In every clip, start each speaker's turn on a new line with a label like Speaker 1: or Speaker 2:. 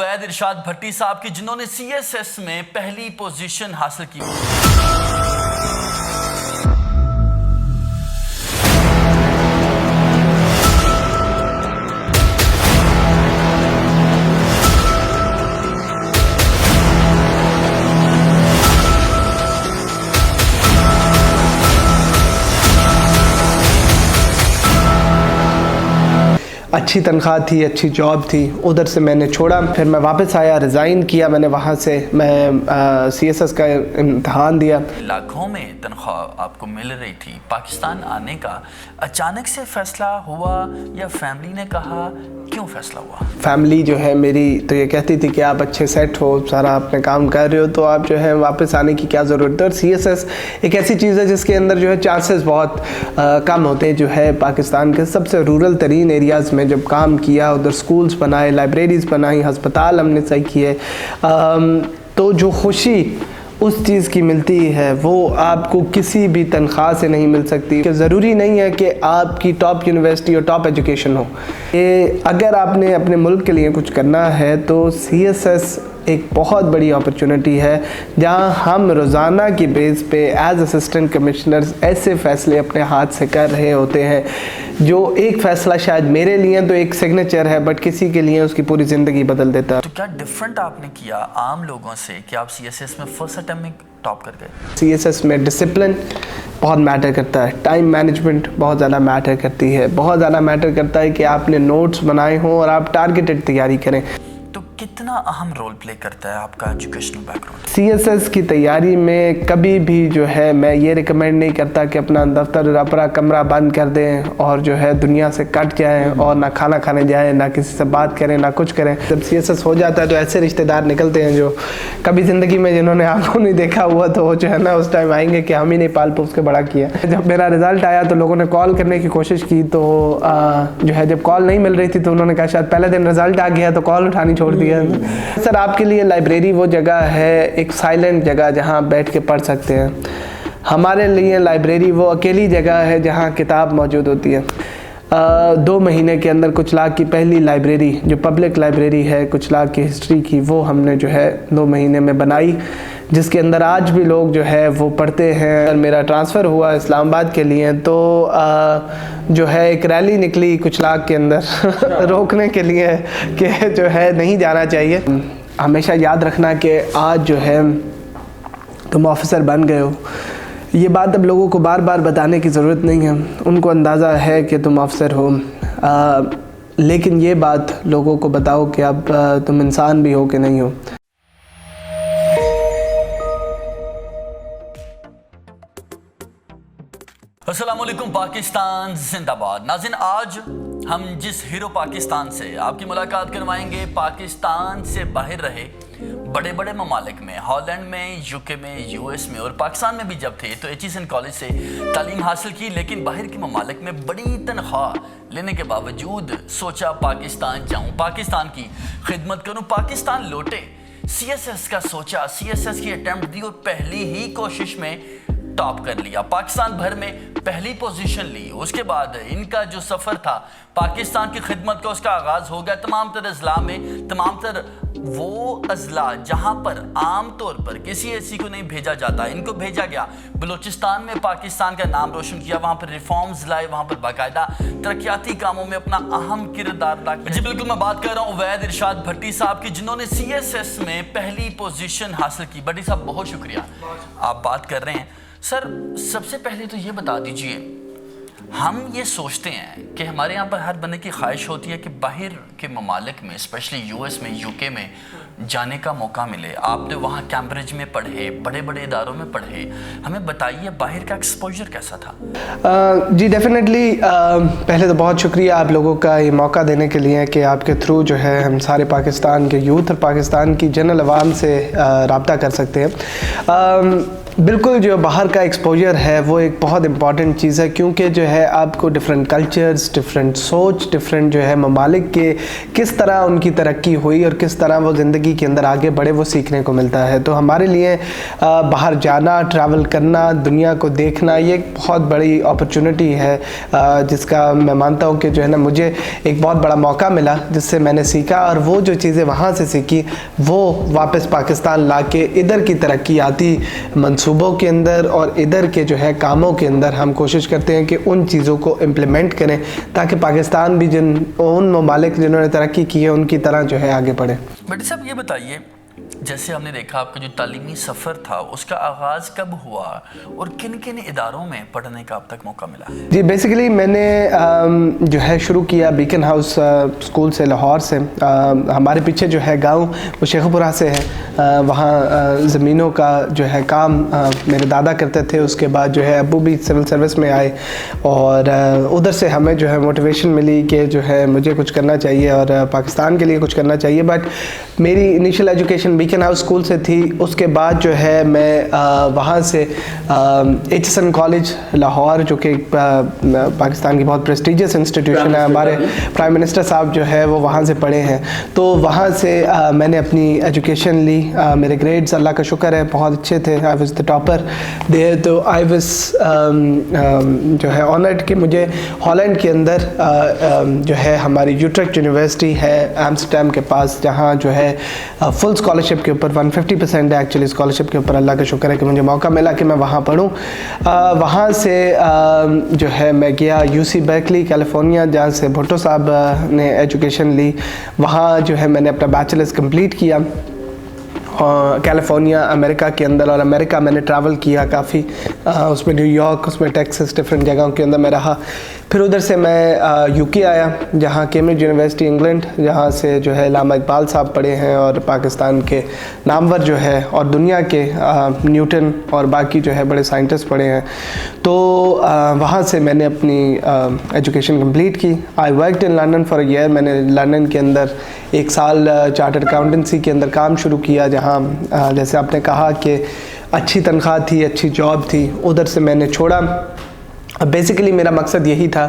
Speaker 1: उवैद इरशाद भट्टी साहब की, जिन्होंने CSS में पहली पोजीशन हासिल की।
Speaker 2: अच्छी तनख्वाह थी, अच्छी जॉब थी, उधर से मैंने छोड़ा। फिर मैं वापस आया, रिज़ाइन किया मैंने वहाँ से। मैं CSS का इम्तहान दिया।
Speaker 1: लाखों में तनख्वाह आपको मिल रही थी, पाकिस्तान आने का अचानक से फैसला हुआ या फैमिली ने कहा? क्यों फैसला हुआ?
Speaker 2: फैमिली जो है मेरी तो ये कहती थी कि आप अच्छे सेट हो, सारा अपने काम कर रहे हो, तो आप जो है वापस आने की क्या ज़रूरत है। और CSS एक ऐसी चीज़ है जिसके अंदर जो है चांसेस बहुत कम होते हैं। जो है पाकिस्तान के सबसे रूरल तरीन एरियाज़ में जब काम किया, उधर स्कूल्स बनाए, लाइब्रेरीज़ बनाई, हस्पताल हमने सही किए, तो जो खुशी उस चीज़ की मिलती है वो आपको किसी भी तनख्वाह से नहीं मिल सकती। कि ज़रूरी नहीं है कि आपकी टॉप यूनिवर्सिटी और टॉप एजुकेशन हो। ये अगर आपने अपने मुल्क के लिए कुछ करना है तो CSS एक बहुत बड़ी अपॉर्चुनिटी है, जहां हम रोज़ाना की बेस पे एज असिस्टेंट कमिश्नर्स ऐसे फ़ैसले अपने हाथ से कर रहे होते हैं जो एक फ़ैसला शायद मेरे लिए तो एक सिग्नेचर है, बट किसी के लिए उसकी पूरी ज़िंदगी बदल देता है।
Speaker 1: तो क्या डिफरेंट आपने किया आम लोगों से कि आप CSS में फर्स्ट अटेम्प्ट में टॉप कर गए?
Speaker 2: CSS में डिसिप्लिन बहुत मैटर करता है, टाइम मैनेजमेंट बहुत ज़्यादा मैटर करती है, बहुत ज़्यादा मैटर करता है कि आपने नोट्स बनाए हों और आप टारगेटेड तैयारी करें।
Speaker 1: तो कितना अहम रोल प्ले करता है आपका एजुकेशनल बैकग्राउंड?
Speaker 2: CSS की तैयारी में कभी भी जो है मैं ये रिकमेंड नहीं करता कि अपना दफ्तर अपना कमरा बंद कर दें और जो है दुनिया से कट जाएं और ना खाना खाने जाएं, ना किसी से बात करें, ना कुछ करें। जब CSS हो जाता है तो ऐसे रिश्तेदार निकलते हैं जो कभी ज़िंदगी में जिन्होंने आपको नहीं देखा हुआ, तो वो जो है ना उस टाइम आएंगे कि हम ही नहीं पाल पोस के बड़ा किया। जब मेरा रिज़ल्ट आया तो लोगों ने कॉल करने की कोशिश की, तो जो है जब कॉल नहीं मिल रही थी तो उन्होंने कहा शायद पहले दिन रिज़ल्ट आ गया तो कॉल उठानी छोड़ दी। सर आपके लिए लाइब्रेरी वो जगह है, एक साइलेंट जगह जहां आप बैठ के पढ़ सकते हैं। हमारे लिए लाइब्रेरी वो अकेली जगह है जहां किताब मौजूद होती है। 2 महीने के अंदर कुछ लाख की पहली लाइब्रेरी जो पब्लिक लाइब्रेरी है कुछ लाख की हिस्ट्री की, वो हमने जो है 2 महीने में बनाई, जिसके अंदर आज भी लोग जो है वो पढ़ते हैं। मेरा ट्रांसफ़र हुआ इस्लामाबाद के लिए तो जो है एक रैली निकली कुछ लाख के अंदर रोकने के लिए कि जो है नहीं जाना चाहिए। हमेशा याद रखना कि आज जो है तुम ऑफिसर बन गए हो, ये बात अब लोगों को बार बार बताने की ज़रूरत नहीं है, उनको अंदाज़ा है कि तुम अफसर हो, लेकिन ये बात लोगों को बताओ कि अब तुम इंसान भी हो कि नहीं हो।
Speaker 1: अस्सलामुअलैकुम, पाकिस्तान जिंदाबाद। नाज़रीन, आज हम जिस हीरो पाकिस्तान से आपकी मुलाकात करवाएंगे, पाकिस्तान से बाहर रहे बड़े बड़े ममालिक में, हॉलैंड में, UK में, US में और पाकिस्तान में भी जब थे तो HSN कॉलेज से तालीम हासिल की, लेकिन बाहर के ममालिक में बड़ी तनख्वाह लेने के बावजूद सोचा पाकिस्तान जाऊँ, पाकिस्तान की खिदमत करूँ, पाकिस्तान लौटे। CSS का सोचा, CSS की अटेम्प्ट दी और पहली ही कोशिश में टॉप कर लिया, पाकिस्तान भर में पहली पोजीशन ली। उसके बाद इनका जो सफ़र था पाकिस्तान की खिदमत का, उसका आगाज़ हो गया तमाम तर अजला में, तमाम तर वो अजला जहाँ पर आम तौर पर किसी ऐसी को नहीं भेजा जाता, इनको भेजा गया। बलूचिस्तान में पाकिस्तान का नाम रोशन किया, वहाँ पर रिफॉर्म्स लाए, वहाँ पर बाकायदा तरक्याती कामों में अपना अहम किरदार अदा किया। जी बिल्कुल, मैं बात कर रहा हूँ उवैद इरशाद भट्टी साहब की, जिन्होंने CSS में पहली पोजीशन हासिल की। भट्टी साहब बहुत शुक्रिया, आप बात कर रहे हैं। सर सबसे पहले तो ये बता दीजिए, हम ये सोचते हैं कि हमारे यहाँ पर हर बंदे की ख्वाहिश होती है कि बाहर के ममालिक में, स्पेशली US में, UK में जाने का मौका मिले। आपने वहाँ कैम्ब्रिज में पढ़े, बड़े बड़े इदारों में पढ़े, हमें बताइए बाहर का एक्सपोजर कैसा था?
Speaker 2: जी डेफिनेटली, पहले तो बहुत शुक्रिया आप लोगों का ये मौका देने के लिए कि आपके थ्रू जो है हम सारे पाकिस्तान के यूथ और पाकिस्तान की जनरल आवाम से रब्ता कर सकते हैं। बिल्कुल, जो बाहर का एक्सपोजर है वो एक बहुत इंपॉर्टेंट चीज़ है, क्योंकि जो है आपको डिफरेंट कल्चर्स, डिफरेंट सोच, डिफरेंट जो है ममालिक के किस तरह उनकी तरक्की हुई और किस तरह वो ज़िंदगी के अंदर आगे बढ़े वो सीखने को मिलता है। तो हमारे लिए बाहर जाना, ट्रैवल करना, दुनिया को देखना, ये एक बहुत बड़ी अपॉर्चुनिटी है जिसका मैं मानता हूँ कि जो है ना मुझे एक बहुत बड़ा मौका मिला जिससे मैंने सीखा, और वो जो चीज़ें वहाँ से सीखी वो वापस पाकिस्तान ला के इधर की तरक्याती मंसूबों के अंदर और इधर के जो है कामों के अंदर हम कोशिश करते हैं कि उन चीज़ों को इम्प्लीमेंट करें ताकि पाकिस्तान भी उन ममालिक जिन्होंने तरक्की की है उनकी तरह जो है आगे बढ़े।
Speaker 1: बट साहब ये बताइए, जैसे हमने देखा आपका जो तालीमी सफ़र था उसका आगाज़ कब हुआ और किन किन इदारों में पढ़ने का अब तक मौका मिला? जी
Speaker 2: बेसिकली मैंने जो है शुरू किया बीकन हाउस स्कूल से, लाहौर से। हमारे पीछे जो है गांव वो शेखपुरा से है। वहाँ ज़मीनों का जो है काम मेरे दादा करते थे। उसके बाद जो है अब्बू भी सिविल सर्विस में आए और उधर से हमें जो है मोटिवेशन मिली कि जो है मुझे कुछ करना चाहिए और पाकिस्तान के लिए कुछ करना चाहिए। बट मेरी initial education beacon house school से थी। उसके बाद जो है मैं वहाँ से HSN कॉलेज लाहौर, जो कि पाकिस्तान की बहुत प्रेस्टिजियस इंस्टीट्यूशन है, हमारे प्राइम मिनिस्टर साहब जो है वो वहाँ से पढ़े हैं, तो वहाँ से मैंने अपनी एजुकेशन ली। मेरे ग्रेड्स अल्लाह का शुक्र है बहुत अच्छे थे। I was the topper there. तो आई वाज जो है ऑनर्ड कि मुझे हॉलैंड के अंदर जो है हमारी यूट्रेक्ट यूनिवर्सिटी है एम्स्टरडम के पास, जहाँ जो है फुल स्कॉलरशिप के ऊपर 150% है एक्चुअली स्कॉलरशिप के ऊपर। अल्लाह का शुक्र है कि मुझे मौका मिला कि मैं वहाँ पढ़ूँ। वहाँ से जो है मैं गया UC बर्कली कैलिफोर्निया, जहाँ से भुट्टो साहब ने एजुकेशन ली। वहाँ जो है मैंने अपना बैचलर्स कंप्लीट किया कैलिफोर्निया अमेरिका के अंदर, और अमेरिका मैंने ट्रैवल किया काफ़ी, उसमें न्यूयॉर्क, उसमें टेक्सास, डिफरेंट जगहों के अंदर मैं रहा। फिर उधर से मैं UK आया, जहाँ कैम्ब्रिज यूनिवर्सिटी इंग्लैंड, जहाँ से जो है अल्लामा इकबाल साहब पढ़े हैं और पाकिस्तान के नामवर जो है और दुनिया के न्यूटन और बाकी जो है बड़े साइंटिस्ट पढ़े हैं। तो वहाँ से मैंने अपनी एजुकेशन कंप्लीट की। I worked in London for a year. मैंने लंदन के अंदर 1 साल चार्टर्ड अकाउंटेंसी के अंदर काम शुरू किया, जहाँ जैसे आपने कहा कि अच्छी तनख्वाह थी, अच्छी जॉब थी। उधर से मैंने छोड़ा। बेसिकली मेरा मकसद यही था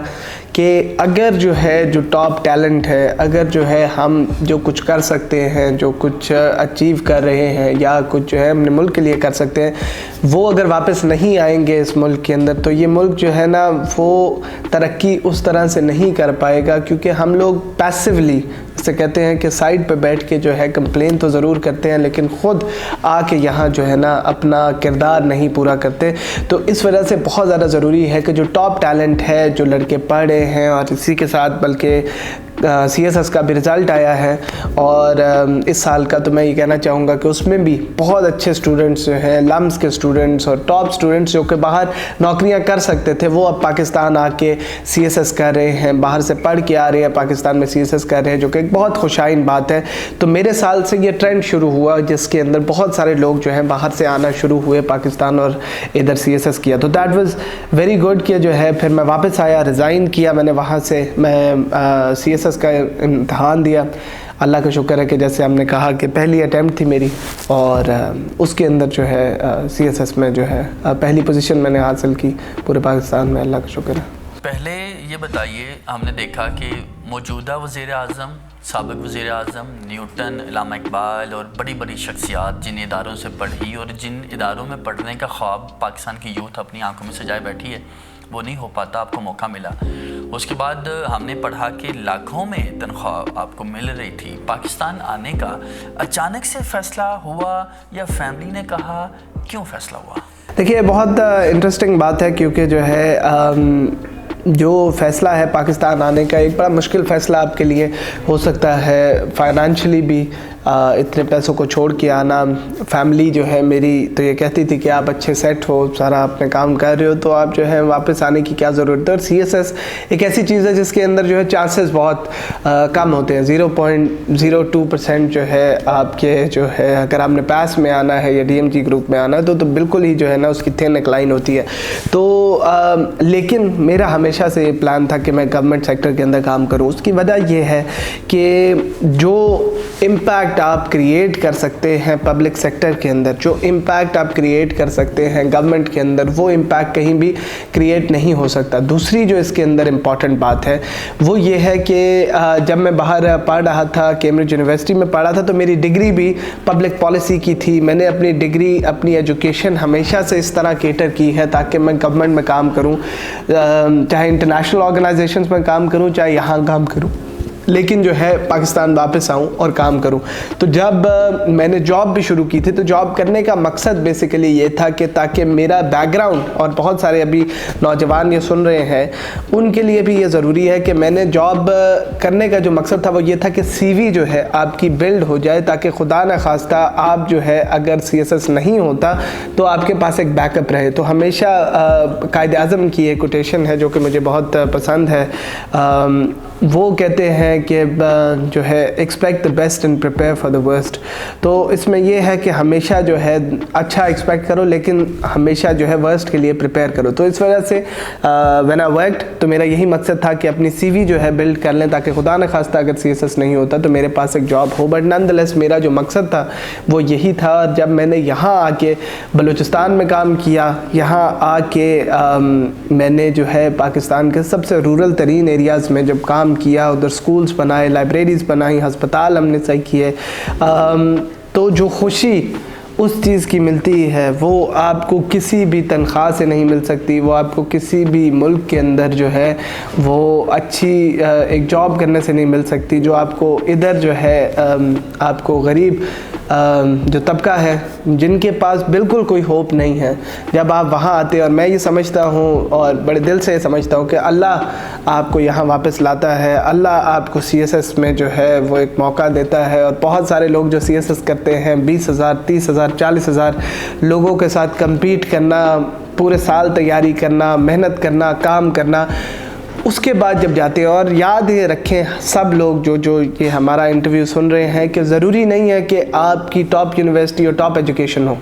Speaker 2: कि अगर जो है जो टॉप टैलेंट है, अगर जो है हम जो कुछ कर सकते हैं, जो कुछ अचीव कर रहे हैं या कुछ जो है अपने मुल्क के लिए कर सकते हैं, वो अगर वापस नहीं आएंगे इस मुल्क के अंदर, तो ये मुल्क जो है ना वो तरक्की उस तरह से नहीं कर पाएगा। क्योंकि हम लोग पैसिवली जिसे कहते हैं कि साइड पे बैठ के जो है कंप्लेन तो ज़रूर करते हैं, लेकिन ख़ुद आके यहाँ जो है ना अपना किरदार नहीं पूरा करते। तो इस वजह से बहुत ज़्यादा ज़रूरी है कि जो टॉप टैलेंट है, जो लड़के पढ़े हैं, और इसी के साथ बल्कि CSS का भी रिज़ल्ट आया है और इस साल का, तो मैं ये कहना चाहूँगा कि उसमें भी बहुत अच्छे स्टूडेंट्स जो हैं, लम्स के स्टूडेंट्स और टॉप स्टूडेंट्स जो कि बाहर नौकरियाँ कर सकते थे, वो अब पाकिस्तान आके CSS कर रहे हैं, बाहर से पढ़ के आ रहे हैं, पाकिस्तान में CSS कर रहे हैं, जो कि एक बहुत खुशाइन बात है। तो मेरे साल से ये ट्रेंड शुरू हुआ जिसके अंदर बहुत सारे लोग जो हैं बाहर से आना शुरू हुए पाकिस्तान और इधर CSS किया। तो दैट वाज वेरी गुड कि जो है फिर मैं वापस आया, रिज़ाइन किया मैंने वहाँ से। मैं CSS का इम्तहान दिया। अल्लाह का शुक्र है कि जैसे हमने कहा कि पहली अटैम्प्ट थी मेरी, और उसके अंदर जो है CSS में जो है पहली पोजीशन मैंने हासिल की पूरे पाकिस्तान में। अल्लाह का शुक्र है।
Speaker 1: पहले ये बताइए, हमने देखा कि मौजूदा वज़ीर आज़म, साबिक़ वज़ीर आज़म, न्यूटन, अल्लामा इकबाल और बड़ी बड़ी शख्सियात जिन इदारों से पढ़ी और जिन इदारों में पढ़ने का ख्वाब पाकिस्तान की यूथ अपनी आंखों में सजाए बैठी है, वो नहीं हो पाता, आपको मौका मिला। उसके बाद हमने पढ़ा कि लाखों में तनख्वाह आपको मिल रही थी। पाकिस्तान आने का अचानक से फ़ैसला हुआ या फैमिली ने कहा, क्यों फ़ैसला हुआ?
Speaker 2: देखिए, बहुत इंटरेस्टिंग बात है, क्योंकि जो है जो फ़ैसला है पाकिस्तान आने का, एक बड़ा मुश्किल फ़ैसला आपके लिए हो सकता है, फाइनेंशियली भी इतने पैसों को छोड़ के आना। फैमिली जो है मेरी तो ये कहती थी कि आप अच्छे सेट हो, सारा अपने काम कर रहे हो, तो आप जो है वापस आने की क्या ज़रूरत है। और CSS एक ऐसी चीज़ है जिसके अंदर जो है चांसेस बहुत कम होते हैं, 0.02% जो है आपके जो है, अगर आपने पास में आना है या DMG ग्रुप में आना है तो बिल्कुल ही जो है ना उसकी थिन एक लाइन होती है। तो लेकिन मेरा हमेशा से ये प्लान था कि मैं गवर्नमेंट सेक्टर के अंदर काम करूँ। उसकी वजह ये है कि जो इम्पैक्ट इम्पैक्ट आप क्रिएट कर सकते हैं पब्लिक सेक्टर के अंदर, जो इम्पैक्ट आप क्रिएट कर सकते हैं गवर्नमेंट के अंदर, वो इम्पैक्ट कहीं भी क्रिएट नहीं हो सकता। दूसरी जो इसके अंदर इम्पॉर्टेंट बात है वो ये है कि जब मैं बाहर पढ़ रहा था, कैम्ब्रिज यूनिवर्सिटी में पढ़ा था, तो मेरी डिग्री भी पब्लिक पॉलिसी की थी। मैंने अपनी डिग्री, अपनी एजुकेशन हमेशा से इस तरह केटर की है ताकि मैं गवर्नमेंट में काम करूं, चाहे इंटरनेशनल ऑर्गेनाइजेशंस में काम करूं, चाहे यहाँ काम करूं, लेकिन जो है पाकिस्तान वापस आऊँ और काम करूँ। तो जब मैंने जॉब भी शुरू की थी, तो जॉब करने का मकसद बेसिकली ये था कि ताकि मेरा बैकग्राउंड, और बहुत सारे अभी नौजवान ये सुन रहे हैं, उनके लिए भी ये ज़रूरी है कि मैंने जॉब करने का जो मकसद था वो ये था कि CV जो है आपकी बिल्ड हो जाए, ताकि खुदा न खास्ता आप जो है अगर CSS नहीं होता तो आपके पास एक बैकअप रहे। तो हमेशा कायद आज़म की एक कोटेशन है जो कि मुझे बहुत पसंद है, वो कहते हैं कि जो है expect the best and prepare for the worst. तो इसमें यह है कि हमेशा जो है अच्छा एक्सपेक्ट करो, लेकिन हमेशा जो है वर्स्ट के लिए प्रिपेयर करो। तो इस वजह से व्हेन आई वर्कड, तो मेरा यही मकसद था कि अपनी CV जो है बिल्ड कर लें, ताकि खुदा न खास्ता अगर CSS नहीं होता तो मेरे पास एक जॉब हो। बट नॉनदलेस मेरा जो मकसद था वो यही था। और जब मैंने यहाँ आके बलूचिस्तान में काम किया, यहाँ आके मैंने जो है पाकिस्तान के सबसे रूरल तरीन एरियाज़ में जब काम किया, उधर स्कूल्स बनाए, लाइब्रेरीज़ बनाई, हस्पताल हमने सही किए, तो जो खुशी उस चीज़ की मिलती है वो आपको किसी भी तनख्वाह से नहीं मिल सकती। वो आपको किसी भी मुल्क के अंदर जो है वो अच्छी एक जॉब करने से नहीं मिल सकती, जो आपको इधर जो है आपको गरीब जो तबका है, जिनके पास बिल्कुल कोई होप नहीं है, जब आप वहाँ आते हैं, और मैं ये समझता हूँ और बड़े दिल से समझता हूँ कि अल्लाह आपको यहाँ वापस लाता है, अल्लाह आपको CSS में जो है वो एक मौका देता है। और बहुत सारे लोग जो CSS करते हैं, 20,000, 30,000, 40,000 लोगों के साथ compete करना, पूरे साल तैयारी करना, मेहनत करना, काम करना, उसके बाद जब जाते हैं। और याद ये रखें सब लोग जो ये हमारा इंटरव्यू सुन रहे हैं कि ज़रूरी नहीं है कि आपकी टॉप यूनिवर्सिटी और टॉप एजुकेशन हो।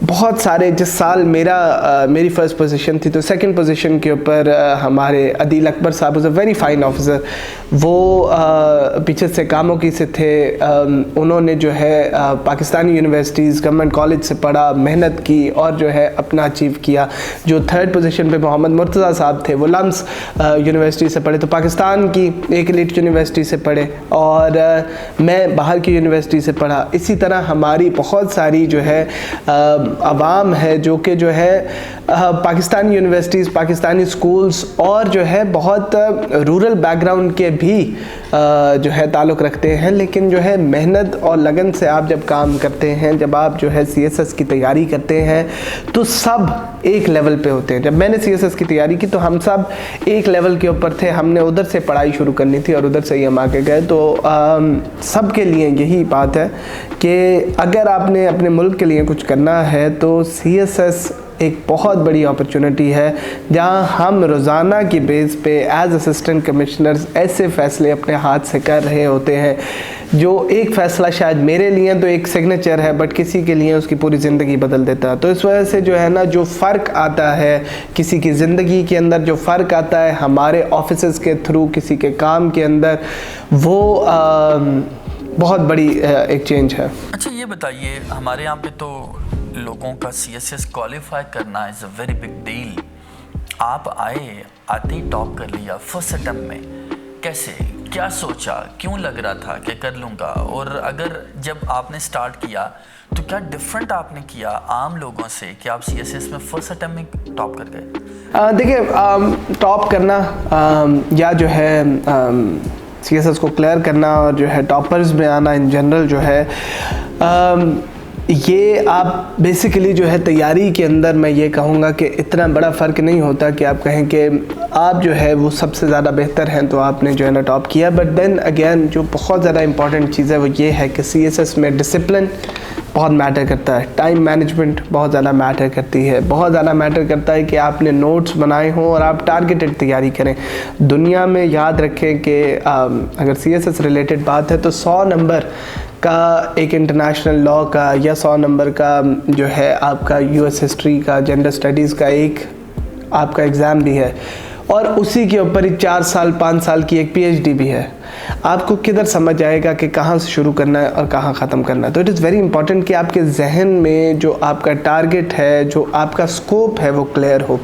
Speaker 2: बहुत सारे, जिस साल मेरी फ़र्स्ट पोजीशन थी, तो सेकंड पोजीशन के ऊपर हमारे अदील अकबर साहब was a very fine officer, वो पीछे से कामों से थे। उन्होंने जो है पाकिस्तानी यूनिवर्सिटीज़, गवर्नमेंट कॉलेज से पढ़ा, मेहनत की और जो है अपना अचीव किया। जो थर्ड पोजीशन पे मोहम्मद मुर्तज़ा साहब थे, वो लम्स यूनिवर्सिटी से पढ़े, तो पाकिस्तान की एक एलीट यूनिवर्सिटी से पढ़े, और मैं बाहर की यूनिवर्सिटी से पढ़ा। इसी तरह हमारी बहुत सारी जो है अवाम है जो कि जो है पाकिस्तानी यूनिवर्सिटीज़, पाकिस्तानी स्कूल्स और जो है बहुत रूरल बैकग्राउंड के भी जो है ताल्लुक़ रखते हैं, लेकिन जो है मेहनत और लगन से आप जब काम करते हैं, जब आप जो है CSS की तैयारी करते हैं, तो सब एक लेवल पे होते हैं। जब मैंने CSS की तैयारी की तो हम सब एक लेवल के ऊपर थे, हमने उधर से पढ़ाई शुरू करनी थी और उधर से ही हम आके गए। तो सब के लिए यही बात है कि अगर आपने अपने मुल्क के लिए कुछ करना है तो CSS एक बहुत बड़ी अपॉर्चुनिटी है, जहां हम रोज़ाना की बेस पे एज असिस्टेंट कमिश्नर्स ऐसे फ़ैसले अपने हाथ से कर रहे होते हैं जो एक फ़ैसला शायद मेरे लिए तो एक सिग्नेचर है, बट किसी के लिए उसकी पूरी ज़िंदगी बदल देता है। तो इस वजह से जो है ना, जो फ़र्क आता है किसी की ज़िंदगी के अंदर, जो फ़र्क आता है हमारे ऑफिसेज़ के थ्रू किसी के काम के अंदर, वो बहुत बड़ी एक चेंज है।
Speaker 1: अच्छा ये बताइए, हमारे यहाँ पे तो लोगों का CSS क्वालिफाई करना is a very big deal. आप आते ही टॉप कर लिया फर्स्ट अटेम्प्ट में, कैसे, क्या सोचा, क्यों लग रहा था कि कर लूँगा? और अगर जब आपने स्टार्ट किया तो क्या डिफरेंट आपने किया आम लोगों से कि आप CSS में फर्स्ट अटेम्प्ट में टॉप कर गए?
Speaker 2: देखिए, टॉप करना या जो है CSS को क्लियर करना और जो है टॉपर्स में आना इन जनरल जो है, ये आप बेसिकली जो है तैयारी के अंदर मैं ये कहूँगा कि इतना बड़ा फ़र्क नहीं होता कि आप कहें कि आप जो है वो सबसे ज़्यादा बेहतर हैं तो आपने जो है ना टॉप किया। बट देन अगेन जो बहुत ज़्यादा इंपॉर्टेंट चीज़ है वो ये है कि CSS में डिसिप्लिन बहुत मैटर करता है, टाइम मैनेजमेंट बहुत ज़्यादा मैटर करती है, बहुत ज़्यादा मैटर करता है कि आपने नोट्स बनाए हों और आप टारगेटेड तैयारी करें। दुनिया में याद रखें कि अगर CSS रिलेटेड बात है तो 100 नंबर का एक इंटरनेशनल लॉ का या 100 नंबर का जो है आपका US हिस्ट्री का, जेंडर स्टडीज़ का एक आपका एग्ज़ाम भी है, और उसी के ऊपर ही 4 साल 5 साल की एक PhD भी है। आपको किधर समझ आएगा कि कहाँ से शुरू करना है और कहाँ ख़त्म करना है। तो इट इज़ वेरी इंपॉर्टेंट कि आपके जहन में जो आपका टारगेट है, जो आपका स्कोप है, वो क्लियर हो।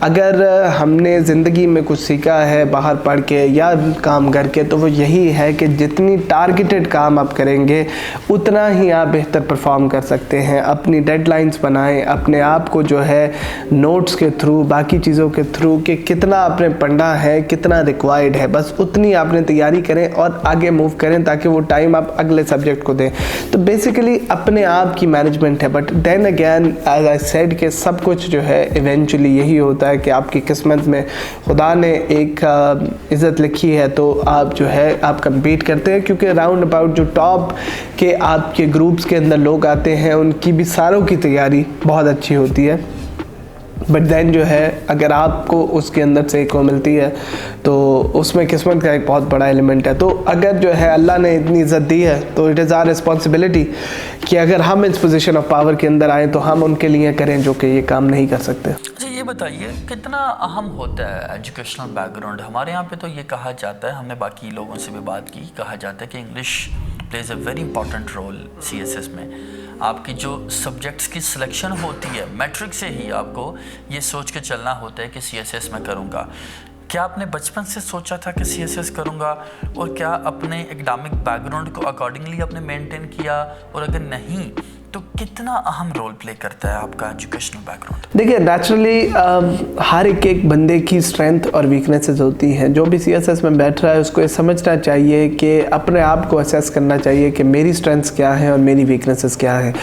Speaker 2: अगर हमने ज़िंदगी में कुछ सीखा है बाहर पढ़ के या काम करके, तो वो यही है कि जितनी टारगेटेड काम आप करेंगे उतना ही आप बेहतर परफॉर्म कर सकते हैं। अपनी डेडलाइंस बनाएं, अपने आप को जो है नोट्स के थ्रू, बाकी चीज़ों के थ्रू कि कितना आपने पढ़ना है, कितना रिक्वायर्ड है, बस उतनी आपने तैयारी करें और आगे मूव करें ताकि वो टाइम आप अगले सब्जेक्ट को दें। तो बेसिकली अपने आप की मैनेजमेंट है। But then again as I said कि सब कुछ जो है इवेंचुअली यही होता है कि आपकी किस्मत में खुदा ने एक इज़्ज़त लिखी है तो आप जो है आप कम्पीट करते हैं, क्योंकि राउंड अबाउट जो टॉप के आपके ग्रुप्स के अंदर लोग आते हैं उनकी भी सारों की तैयारी बहुत अच्छी होती है। बट देन जो है अगर आपको उसके अंदर से एक को मिलती है तो उसमें किस्मत का एक बहुत बड़ा एलिमेंट है। तो अगर जो है अल्लाह ने इतनी इज़्ज़त दी है तो इट इज़ आवर रिस्पॉन्सिबिलिटी कि अगर हम इस पोजीशन ऑफ पावर के अंदर आएँ तो हम उनके लिए करें जो कि ये काम नहीं कर सकते।
Speaker 1: अच्छा, ये बताइए कितना अहम होता है एजुकेशनल बैकग्राउंड? हमारे यहाँ पे तो ये कहा जाता है, हमने बाकी लोगों से भी बात की, कहा जाता है कि English plays a very important role CSS में। आपकी जो सब्जेक्ट्स की सिलेक्शन होती है, मैट्रिक से ही आपको ये सोच के चलना होता है कि CSS में करूँगा। क्या आपने बचपन से सोचा था कि CSS करूँगा, और क्या अपने एकेडमिक बैकग्राउंड को अकॉर्डिंगली आपने मेंटेन किया, और अगर नहीं तो कितना अहम रोल प्ले करता है आपका एजुकेशनल बैकग्राउंड?
Speaker 2: देखिए नेचुरली हर एक बंदे की स्ट्रेंथ और वीकनेसेस होती हैं। जो भी CSS में बैठ रहा है उसको ये समझना चाहिए कि अपने आप को असेस करना चाहिए कि मेरी स्ट्रेंथ्स क्या हैं और मेरी वीकनेसेस क्या हैं।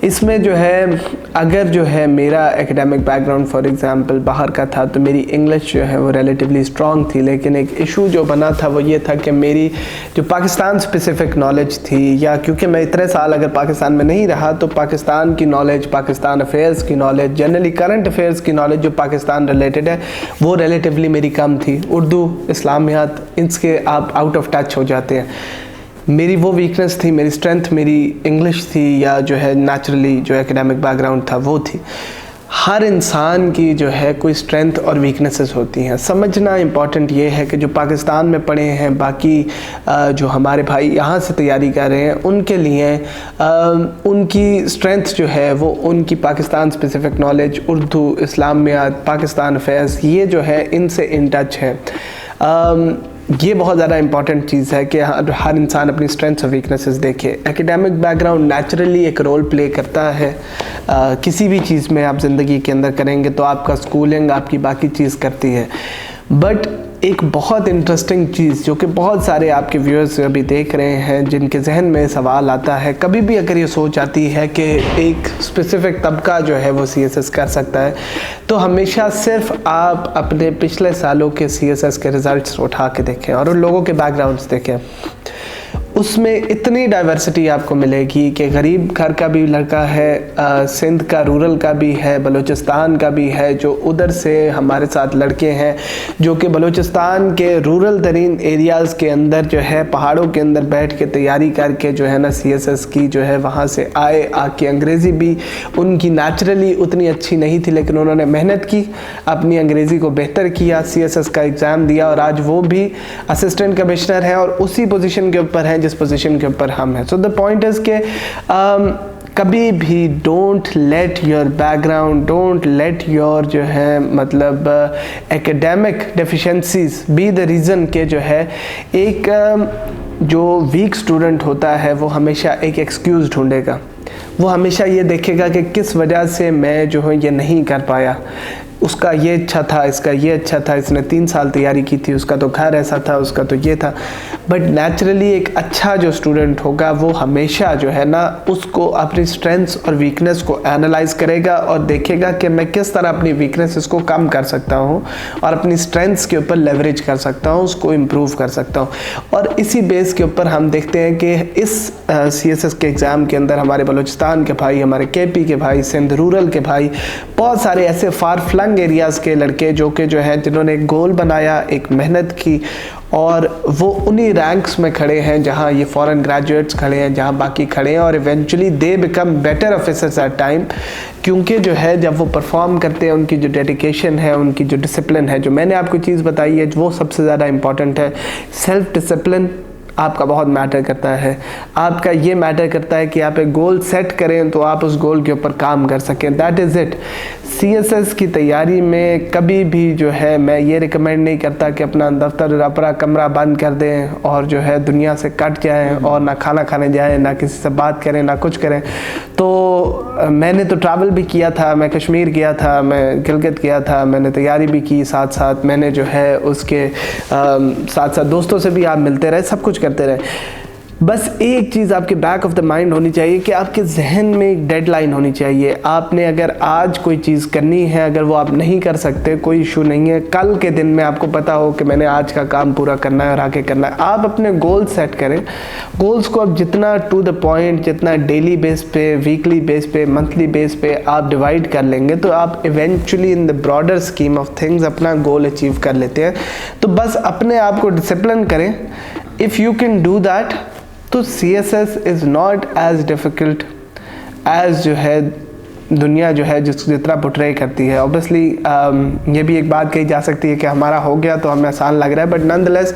Speaker 2: इसमें जो है अगर जो है मेरा एकेडमिक बैकग्राउंड फॉर एग्जांपल बाहर का था तो मेरी इंग्लिश जो है वो रिलेटिवली स्ट्रॉन्ग थी, लेकिन एक इशू जो बना था वो ये था कि मेरी जो पाकिस्तान स्पेसिफिक नॉलेज थी, या क्योंकि मैं इतने साल अगर पाकिस्तान में नहीं रहा तो पाकिस्तान की नॉलेज, पाकिस्तान अफेयर्स की नॉलेज, जनरली करंट अफेयर्स की नॉलेज जो पाकिस्तान रिलेटेड है वो रिलेटिवली मेरी कम थी। उर्दू, इस्लामियात, इनके आप आउट ऑफ टच हो जाते हैं। मेरी वो वीकनेस थी, मेरी स्ट्रेंथ मेरी इंग्लिश थी, या जो है नेचुरली जो एकेडमिक बैकग्राउंड था वो थी। हर इंसान की जो है कोई स्ट्रेंथ और वीकनेसेस होती हैं। समझना इम्पॉर्टेंट ये है कि जो पाकिस्तान में पढ़े हैं, बाकी जो हमारे भाई यहाँ से तैयारी कर रहे हैं उनके लिए उनकी स्ट्रेंथ जो है वो उनकी पाकिस्तान स्पेसिफिक नॉलेज, उर्दू, इस्लामियात, पाकिस्तान अफेयर्स, ये जो है इनसे इन टच है। ये बहुत ज़्यादा इंपॉर्टेंट चीज़ है कि हर इंसान अपनी स्ट्रेंथ्स और वीकनेसेस देखे। एकेडमिक बैकग्राउंड नेचुरली एक रोल प्ले करता है। किसी भी चीज़ में आप ज़िंदगी के अंदर करेंगे तो आपका स्कूलिंग आपकी बाकी चीज़ करती है। बट एक बहुत इंटरेस्टिंग चीज़ जो कि बहुत सारे आपके व्यूअर्स अभी देख रहे हैं जिनके जहन में सवाल आता है, कभी भी अगर ये सोच आती है कि एक स्पेसिफिक तबका जो है वो CSS कर सकता है, तो हमेशा सिर्फ आप अपने पिछले सालों के CSS के रिज़ल्ट्स उठा के देखें और उन लोगों के बैकग्राउंड्स देखें। उसमें इतनी डाइवर्सिटी आपको मिलेगी कि गरीब घर का भी लड़का है, सिंध का रूरल का भी है, बलूचिस्तान का भी है, जो उधर से हमारे साथ लड़के हैं जो कि बलूचिस्तान के रूरल तरीन एरियाज़ के अंदर जो है पहाड़ों के अंदर बैठ के तैयारी करके जो है ना CSS की जो है वहाँ से आके अंग्रेज़ी भी उनकी नेचुरली उतनी अच्छी नहीं थी, लेकिन उन्होंने मेहनत की, अपनी अंग्रेज़ी को बेहतर किया, CSS का एग्ज़ाम दिया और आज वो भी असिस्टेंट कमिश्नर हैं और उसी पोजीशन के ऊपर हैं जिस पोजीशन के ऊपर हम हैं। सो द पॉइंट इज़ के कभी भी don't let your background, don't let your जो है मतलब academic deficiencies be the reason के जो है एक जो वीक स्टूडेंट होता है वो हमेशा एक एक्सक्यूज़ ढूंढेगा। वो हमेशा ये देखेगा कि किस वजह से मैं जो है ये नहीं कर पाया। उसका ये अच्छा था, इसका ये अच्छा था, इसने 3 साल तैयारी की थी, उसका तो घर ऐसा था, उसका तो ये था। बट नेचुरली एक अच्छा जो स्टूडेंट होगा वो हमेशा जो है ना उसको अपनी स्ट्रेंथ्स और वीकनेस को एनालाइज करेगा और देखेगा कि मैं किस तरह अपनी वीकनेसेस को कम कर सकता हूँ और अपनी स्ट्रेंथ्स के ऊपर लेवरेज कर सकता हूँ, उसको इम्प्रूव कर सकता हूँ। और इसी बेस के ऊपर हम देखते हैं कि इस CSS के एग्ज़ाम के अंदर हमारे बलूचिस्तान के भाई, हमारे KP के भाई, सिंध रूरल के भाई, बहुत सारे ऐसे फार फ्लंग एरियाज़ के लड़के जो कि जो है जिन्होंने एक गोल बनाया, एक मेहनत की और वो उन्हीं रैंक्स में खड़े हैं जहां ये फॉरेन ग्रेजुएट्स खड़े हैं, जहां बाकी खड़े हैं और eventually they become better officers at time. क्योंकि जो है जब वो परफॉर्म करते हैं उनकी जो डेडिकेशन है, उनकी जो डिसिप्लिन है, जो मैंने आपको चीज़ बताई है वो सबसे ज़्यादा इंपॉर्टेंट है। सेल्फ डिसिप्लिन, आपका बहुत मैटर करता है। आपका ये मैटर करता है कि आप एक गोल सेट करें तो आप उस गोल के ऊपर काम कर सकें। That is it. CSS की तैयारी में कभी भी जो है मैं ये रिकमेंड नहीं करता कि अपना दफ्तर अपना कमरा बंद कर दें और जो है दुनिया से कट जाएं और ना खाना खाने जाएं, ना किसी से बात करें, ना कुछ करें। तो मैंने तो ट्रैवल भी किया था, मैं कश्मीर गया था, मैं गिलगित गया था, मैंने तैयारी भी की, साथ साथ मैंने जो है उसके साथ साथ दोस्तों से भी आप मिलते रहे, सब कुछ करते रहे। बस एक चीज़ आपके बैक ऑफ द माइंड होनी चाहिए कि आपके जहन में एक डेडलाइन होनी चाहिए। आपने अगर आज कोई चीज़ करनी है, अगर वो आप नहीं कर सकते, कोई इशू नहीं है, कल के दिन में आपको पता हो कि मैंने आज का काम पूरा करना है और आगे करना है। आप अपने गोल सेट करें। गोल्स को आप जितना टू द पॉइंट, जितना डेली बेस पे, वीकली बेस पे, मंथली बेस पे आप डिवाइड कर लेंगे तो आप eventually in the broader scheme of things अपना गोल अचीव कर लेते हैं। तो बस अपने आप को डिसिप्लिन करें। If you can do that तो CSS is not as difficult as जो है दुनिया जो है जितना पोर्ट्रे करती है। ऑब्वियसली ये भी एक बात कही जा सकती है कि हमारा हो गया तो हमें आसान लग रहा है, बट नॉनदलेस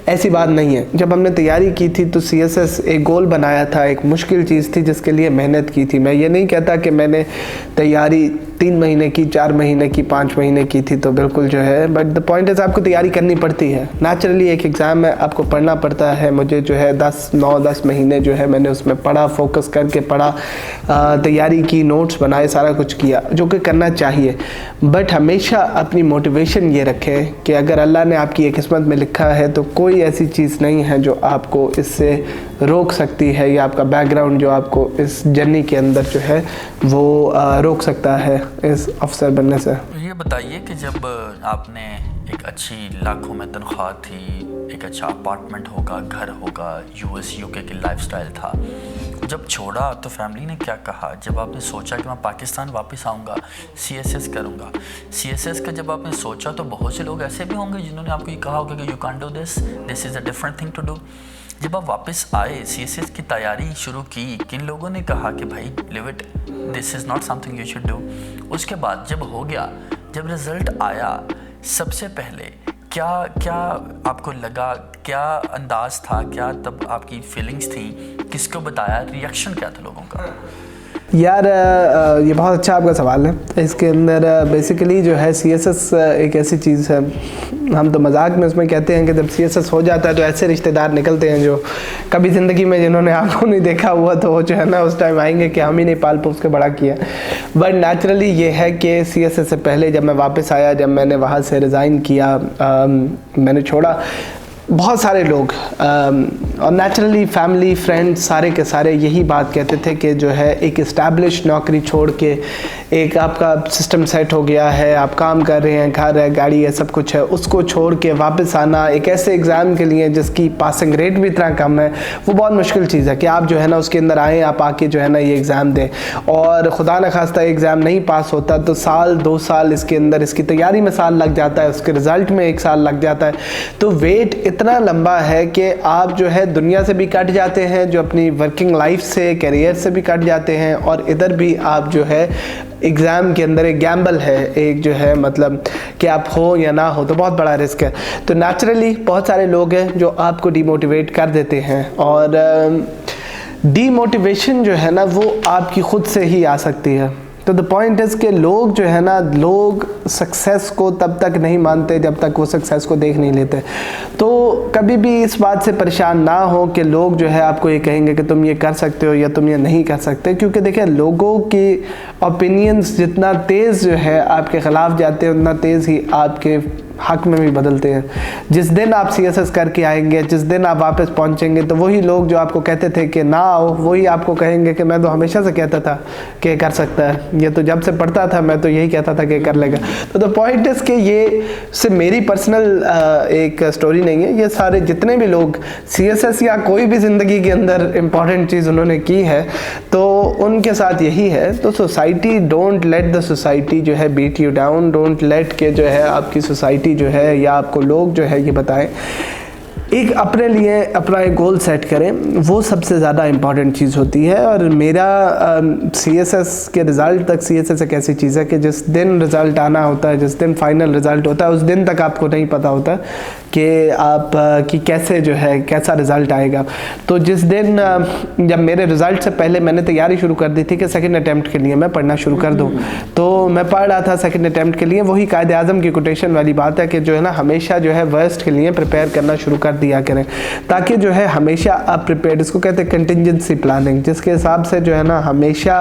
Speaker 2: ऐसी बात नहीं है। जब हमने तैयारी की थी तो CSS एक गोल बनाया था, एक मुश्किल चीज़ थी जिसके लिए मेहनत की थी। मैं ये नहीं कहता कि मैंने तैयारी 3 महीने की, 4 महीने की, 5 महीने की थी तो बिल्कुल जो है, बट द पॉइंट इज़ आपको तैयारी करनी पड़ती है। नेचुरली एक एग्ज़ाम है, आपको पढ़ना पड़ता है। मुझे जो है 9-10 महीने जो है मैंने उसमें पढ़ा, फोकस करके पढ़ा, तैयारी की, नोट्स बनाए, सारा कुछ किया जो कि करना चाहिए। बट हमेशा अपनी मोटिवेशन ये रखें कि अगर अल्लाह ने आपकी एक किस्मत में लिखा है तो कोई ऐसी चीज़ नहीं है जो आपको इससे रोक सकती है, या आपका बैकग्राउंड जो आपको इस जर्नी के अंदर जो है वो रोक सकता है इस अफसर बनने से।
Speaker 1: ये बताइए कि जब आपने एक अच्छी लाखों में तनख्वाह थी, एक अच्छा अपार्टमेंट होगा, घर होगा, US UK की लाइफस्टाइल था, जब छोड़ा तो फैमिली ने क्या कहा? जब आपने सोचा कि मैं पाकिस्तान वापस आऊँगा, CSS करूँगा, CSS का जब आपने सोचा तो बहुत से लोग ऐसे भी होंगे जिन्होंने आपको ये कहा होगा कि you can do this is a different thing to do. जब आप वापस आए, CSS की तैयारी शुरू की, किन लोगों ने कहा कि भाई live it, this is not something you should do? उसके बाद जब हो गया, जब रिज़ल्ट आया, सबसे पहले क्या क्या आपको लगा, क्या अंदाज़ था, क्या तब आपकी फीलिंग्स थी, किसको बताया, रिएक्शन क्या था लोगों का?
Speaker 2: यार ये बहुत अच्छा आपका सवाल है। इसके अंदर बेसिकली जो है CSS एक ऐसी चीज़ है, हम तो मजाक में उसमें कहते हैं कि जब CSS हो जाता है तो ऐसे रिश्तेदार निकलते हैं जो कभी ज़िंदगी में जिन्होंने आपको नहीं देखा हुआ तो वो जो है ना उस टाइम आएंगे कि हम ही नहीं पाल पोस के बड़ा किया। बट नेचुरली ये है कि CSS से पहले जब मैं वापस आया, जब मैंने वहाँ से रिज़ाइन किया, मैंने छोड़ा, बहुत सारे लोग और नेचुरली फैमिली फ्रेंड्स सारे के सारे यही बात कहते थे कि जो है एक इस्टेब्लिश नौकरी छोड़ के, एक आपका सिस्टम सेट हो गया है, आप काम कर रहे हैं, घर है, गाड़ी है, सब कुछ है, उसको छोड़ के वापस आना एक ऐसे एग्ज़ाम के लिए जिसकी पासिंग रेट भी इतना कम है, वो बहुत मुश्किल चीज़ है कि आप जो है ना उसके अंदर आएँ, आप आके जो है ना ये एग्ज़ाम दें। और खुदा न खास्ता एग्ज़ाम नहीं पास होता तो साल 2 साल इसके अंदर, इसकी तैयारी में साल लग जाता है, उसके रिज़ल्ट में 1 साल लग जाता है। तो वेट इतना लंबा है कि आप जो है दुनिया से भी कट जाते हैं, जो अपनी वर्किंग लाइफ से, कैरियर से भी कट जाते हैं, और इधर भी आप जो है एग्ज़ाम के अंदर एक गैम्बल है, एक जो है मतलब कि आप हो या ना हो तो बहुत बड़ा रिस्क है। तो नेचुरली बहुत सारे लोग हैं जो आपको डिमोटिवेट कर देते हैं, और डीमोटिवेशन जो है ना वो आपकी खुद से ही आ सकती है। तो द पॉइंट इज़ कि लोग जो है ना, लोग सक्सेस को तब तक नहीं मानते जब तक वो सक्सेस को देख नहीं लेते। तो कभी भी इस बात से परेशान ना हो कि लोग जो है आपको ये कहेंगे कि तुम ये कर सकते हो या तुम ये नहीं कर सकते, क्योंकि देखिए लोगों की ओपिनियंस जितना तेज़ जो है आपके ख़िलाफ़ जाते हैं उतना तेज़ ही आपके हक में भी बदलते हैं। जिस दिन आप CSS करके आएंगे, जिस दिन आप वापस पहुंचेंगे, तो वही लोग जो आपको कहते थे कि ना आओ, वही आपको कहेंगे कि मैं तो हमेशा से कहता था कि कर सकता है, ये तो जब से पढ़ता था मैं तो यही कहता था कि कर लेगा। तो द पॉइंट इज़ कि ये सिर्फ मेरी पर्सनल एक स्टोरी नहीं है, ये सारे जितने भी लोग CSS या कोई भी ज़िंदगी के अंदर इम्पॉर्टेंट चीज़ उन्होंने की है तो उनके साथ यही है। तो society, don't let the society जो है beat you down, don't let के जो है आपकी सोसाइटी जो है या आपको लोग जो है ये बताएं एक अपने लिए अपना एक गोल सेट करें, वो सबसे ज़्यादा इम्पॉर्टेंट चीज़ होती है। और मेरा CSS के रिज़ल्ट तक, CSS एक ऐसी चीज़ है कि जिस दिन रिज़ल्ट आना होता है, जिस दिन फाइनल रिज़ल्ट होता है, उस दिन तक आपको नहीं पता होता कि आप कि कैसे जो है कैसा रिज़ल्ट आएगा। तो जिस दिन जब मेरे रिज़ल्ट से पहले मैंने तैयारी शुरू कर दी थी कि सेकंड अटैम्प्ट के लिए मैं पढ़ना शुरू कर दूं, तो मैं पढ़ रहा था सेकंड अटैम्प्ट के लिए। वही कायदे आज़म की कोटेशन वाली बात है कि जो है ना, हमेशा जो है वर्स्ट के लिए प्रिपेयर करना शुरू कर दिया करें, ताकि जो है हमेशा आप प्रिपेयर्ड, इसको कहते हैं कंटिजेंसी प्लानिंग, जिसके हिसाब से जो है ना हमेशा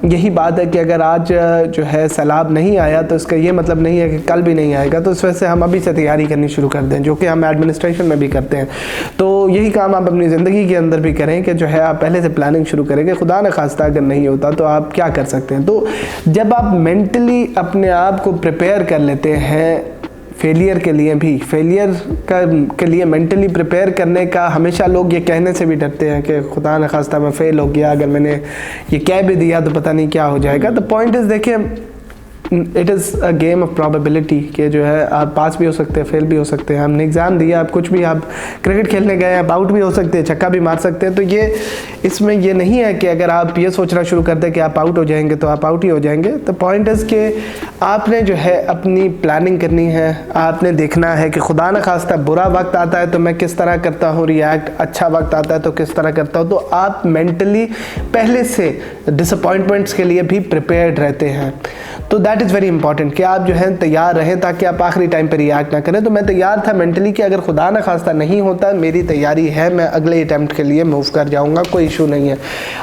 Speaker 2: यही बात है कि अगर आज जो है सैलाब नहीं आया तो इसका ये मतलब नहीं है कि कल भी नहीं आएगा। तो इस वजह से हम अभी से तैयारी करनी शुरू कर दें, जो कि हम एडमिनिस्ट्रेशन में भी करते हैं। तो यही काम आप अपनी ज़िंदगी के अंदर भी करें कि जो है आप पहले से प्लानिंग शुरू करें कि खुदा न खास्ता अगर नहीं होता तो आप क्या कर सकते हैं। तो जब आप मेंटली अपने आप को प्रिपेयर कर लेते हैं फेलियर के लिए भी, के लिए मेंटली प्रिपेयर करने का, हमेशा लोग ये कहने से भी डरते हैं कि खुदा न खास्ता मैं फेल हो गया, अगर मैंने ये कह भी दिया तो पता नहीं क्या हो जाएगा। तो पॉइंट इज़, देखिए, it is a game of probability कि जो है आप पास भी हो सकते हैं, फेल भी हो सकते हैं। हमने एग्ज़ाम दिया, आप कुछ भी, आप क्रिकेट खेलने गए, आप आउट भी हो सकते हैं, छक्का भी मार सकते हैं। तो ये इसमें ये नहीं है कि अगर आप ये सोचना शुरू कर दें कि आप आउट हो जाएंगे तो आप आउट ही हो जाएंगे। तो पॉइंट इज़ कि आपने जो है अपनी प्लानिंग करनी है, आपने देखना है कि खुदा न खास्ता बुरा वक्त आता है तो मैं किस तरह करता हूँ रिएक्ट, अच्छा वक्त आता है तो किस तरह करता हूँ। तो आप मेंटली पहले से डिसअपॉइंटमेंट्स के लिए भी प्रिपेयर्ड रहते हैं। तो दैट इज़ वेरी इंपॉर्टेंट कि आप जो है तैयार रहें, ताकि आप आखिरी टाइम पर रिएक्ट ना करें। तो मैं तैयार था मेंटली कि अगर खुदा न खास्ता नहीं होता, मेरी तैयारी है, मैं अगले अटैम्प्ट के लिए मूव कर जाऊंगा, कोई इशू नहीं है।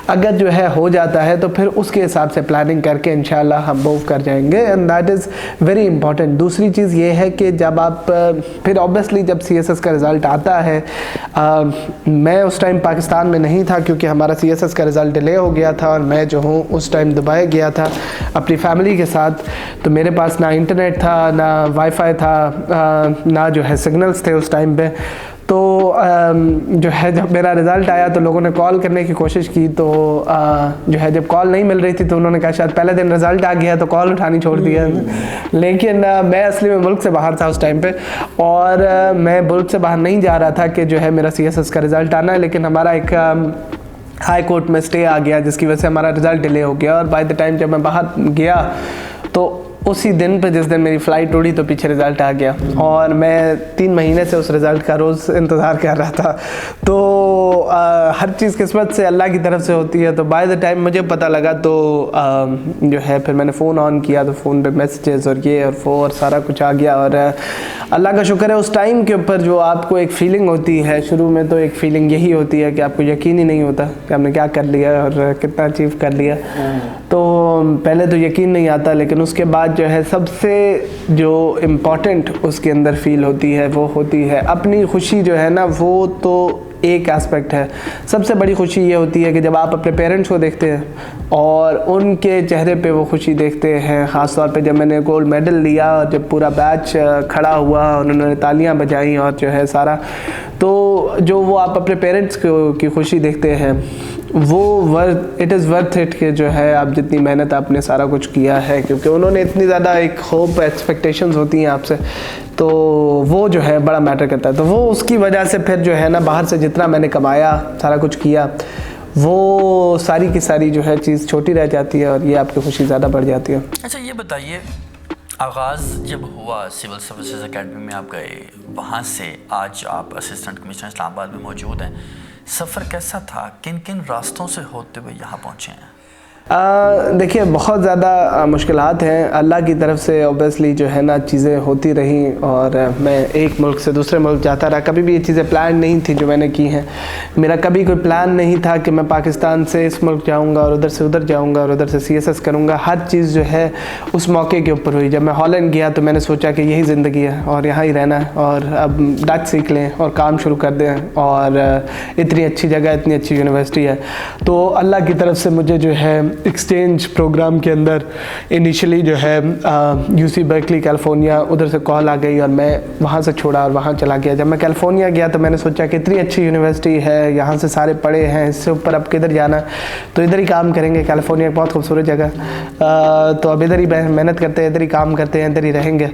Speaker 2: अगर जो है हो जाता है तो फिर उसके हिसाब से प्लानिंग करके इंशाल्लाह हम मूव कर जाएंगे, and that is very important. दूसरी चीज़ ये है कि जब आप फिर ऑब्वियसली जब CSS का रिज़ल्ट आता है, मैं उस टाइम पाकिस्तान में नहीं था क्योंकि हमारा CSS का रिज़ल्ट डिले हो गया था, और मैं जो हूँ उस टाइम दुबई गया था अपनी फैमिली के साथ। तो मेरे पास ना इंटरनेट था, ना वाईफाई था, ना जो है सिग्नल्स थे उस टाइम पे। तो जो है जब मेरा रिज़ल्ट आया तो लोगों ने कॉल करने की कोशिश की, तो जो है जब कॉल नहीं मिल रही थी तो उन्होंने कहा शायद पहले दिन रिज़ल्ट आ गया तो कॉल उठानी छोड़ दिया। लेकिन मैं असली में मुल्क से बाहर था उस टाइम पे, और मैं मुल्क से बाहर नहीं जा रहा था कि जो है मेरा CSS का रिज़ल्ट आना है। लेकिन हमारा एक हाई कोर्ट में स्टे आ गया, जिसकी वजह से हमारा रिज़ल्ट डिले हो गया, और बाय द टाइम जब मैं बाहर गया तो उसी दिन पे जिस दिन मेरी फ़्लाइट उड़ी तो पीछे रिज़ल्ट आ गया, और मैं 3 महीने से उस रिज़ल्ट का रोज़ इंतज़ार कर रहा था। तो हर चीज़ किस्मत से, अल्लाह की तरफ से होती है। तो बाय द टाइम मुझे पता लगा तो जो है फिर मैंने फ़ोन ऑन किया तो फ़ोन पे मैसेजेस और ये और वो और सारा कुछ आ गया। और अल्लाह का शुक्र है, उस टाइम के ऊपर जो आपको एक फ़ीलिंग होती है, शुरू में तो एक फ़ीलिंग यही होती है कि आपको यकीन ही नहीं होता कि आपने क्या कर लिया और कितना अचीव कर लिया। तो पहले तो यकीन नहीं आता, लेकिन उसके बाद जो है सबसे जो इम्पॉर्टेंट उसके अंदर फील होती है वो होती है अपनी खुशी। जो है ना, वो तो एक एस्पेक्ट है। सबसे बड़ी खुशी ये होती है कि जब आप अपने पेरेंट्स को देखते हैं और उनके चेहरे पे वो खुशी देखते हैं। ख़ास तौर पे जब मैंने गोल्ड मेडल लिया और जब पूरा बैच खड़ा हुआ और उन्होंने तालियां बजाई और जो है सारा, तो जो वो आप अपने पेरेंट्स की खुशी देखते हैं, वो इट इज़ वर्थ इट कि जो है आप जितनी मेहनत आपने सारा कुछ किया है, क्योंकि उन्होंने इतनी ज़्यादा एक होप, एक्सपेक्टेशंस होती हैं आपसे, तो वो जो है बड़ा मैटर करता है। तो वो उसकी वजह से फिर जो है ना, बाहर से जितना मैंने कमाया, सारा कुछ किया, वो सारी की सारी जो है चीज़ छोटी रह जाती है और ये आपकी खुशी ज़्यादा बढ़ जाती है।
Speaker 1: अच्छा, ये बताइए, आगाज़ जब हुआ सिविल सर्विसेज एकेडमी में आप गए, वहाँ से आज आप असिस्टेंट कमिश्नर इस्लामाबाद में मौजूद हैं, सफ़र कैसा था? किन किन रास्तों से होते हुए यहाँ पहुँचे हैं?
Speaker 2: देखिए, बहुत ज़्यादा मुश्किलात हैं। अल्लाह की तरफ से ऑब्वियसली जो है ना चीज़ें होती रहीं, और मैं एक मुल्क से दूसरे मुल्क जाता रहा। कभी भी ये चीज़ें प्लान नहीं थी जो मैंने की हैं। मेरा कभी कोई प्लान नहीं था कि मैं पाकिस्तान से इस मुल्क जाऊंगा और उधर से उधर जाऊंगा और उधर से CSS करूंगा। हर चीज़ जो है उस मौके के ऊपर हुई। जब मैं हॉलैंड गया तो मैंने सोचा कि यही ज़िंदगी है और यहाँ ही रहना है, और अब डच सीख लें और काम शुरू कर दें, और इतनी अच्छी जगह, इतनी अच्छी यूनिवर्सिटी है। तो अल्लाह की तरफ से मुझे जो है एक्सचेंज प्रोग्राम के अंदर इनिशियली जो है यूसी बर्कली कैलिफोर्निया, उधर से कॉल आ गई और मैं वहाँ से छोड़ा और वहाँ चला गया। जब मैं कैलिफोर्निया गया तो मैंने सोचा कि इतनी अच्छी यूनिवर्सिटी है, यहाँ से सारे पढ़े हैं, इससे ऊपर अब किधर जाना, तो इधर ही काम करेंगे। कैलिफोर्निया एक बहुत खूबसूरत जगह, तो अब इधर ही मेहनत करते हैं, इधर ही काम करते हैं, इधर ही रहेंगे।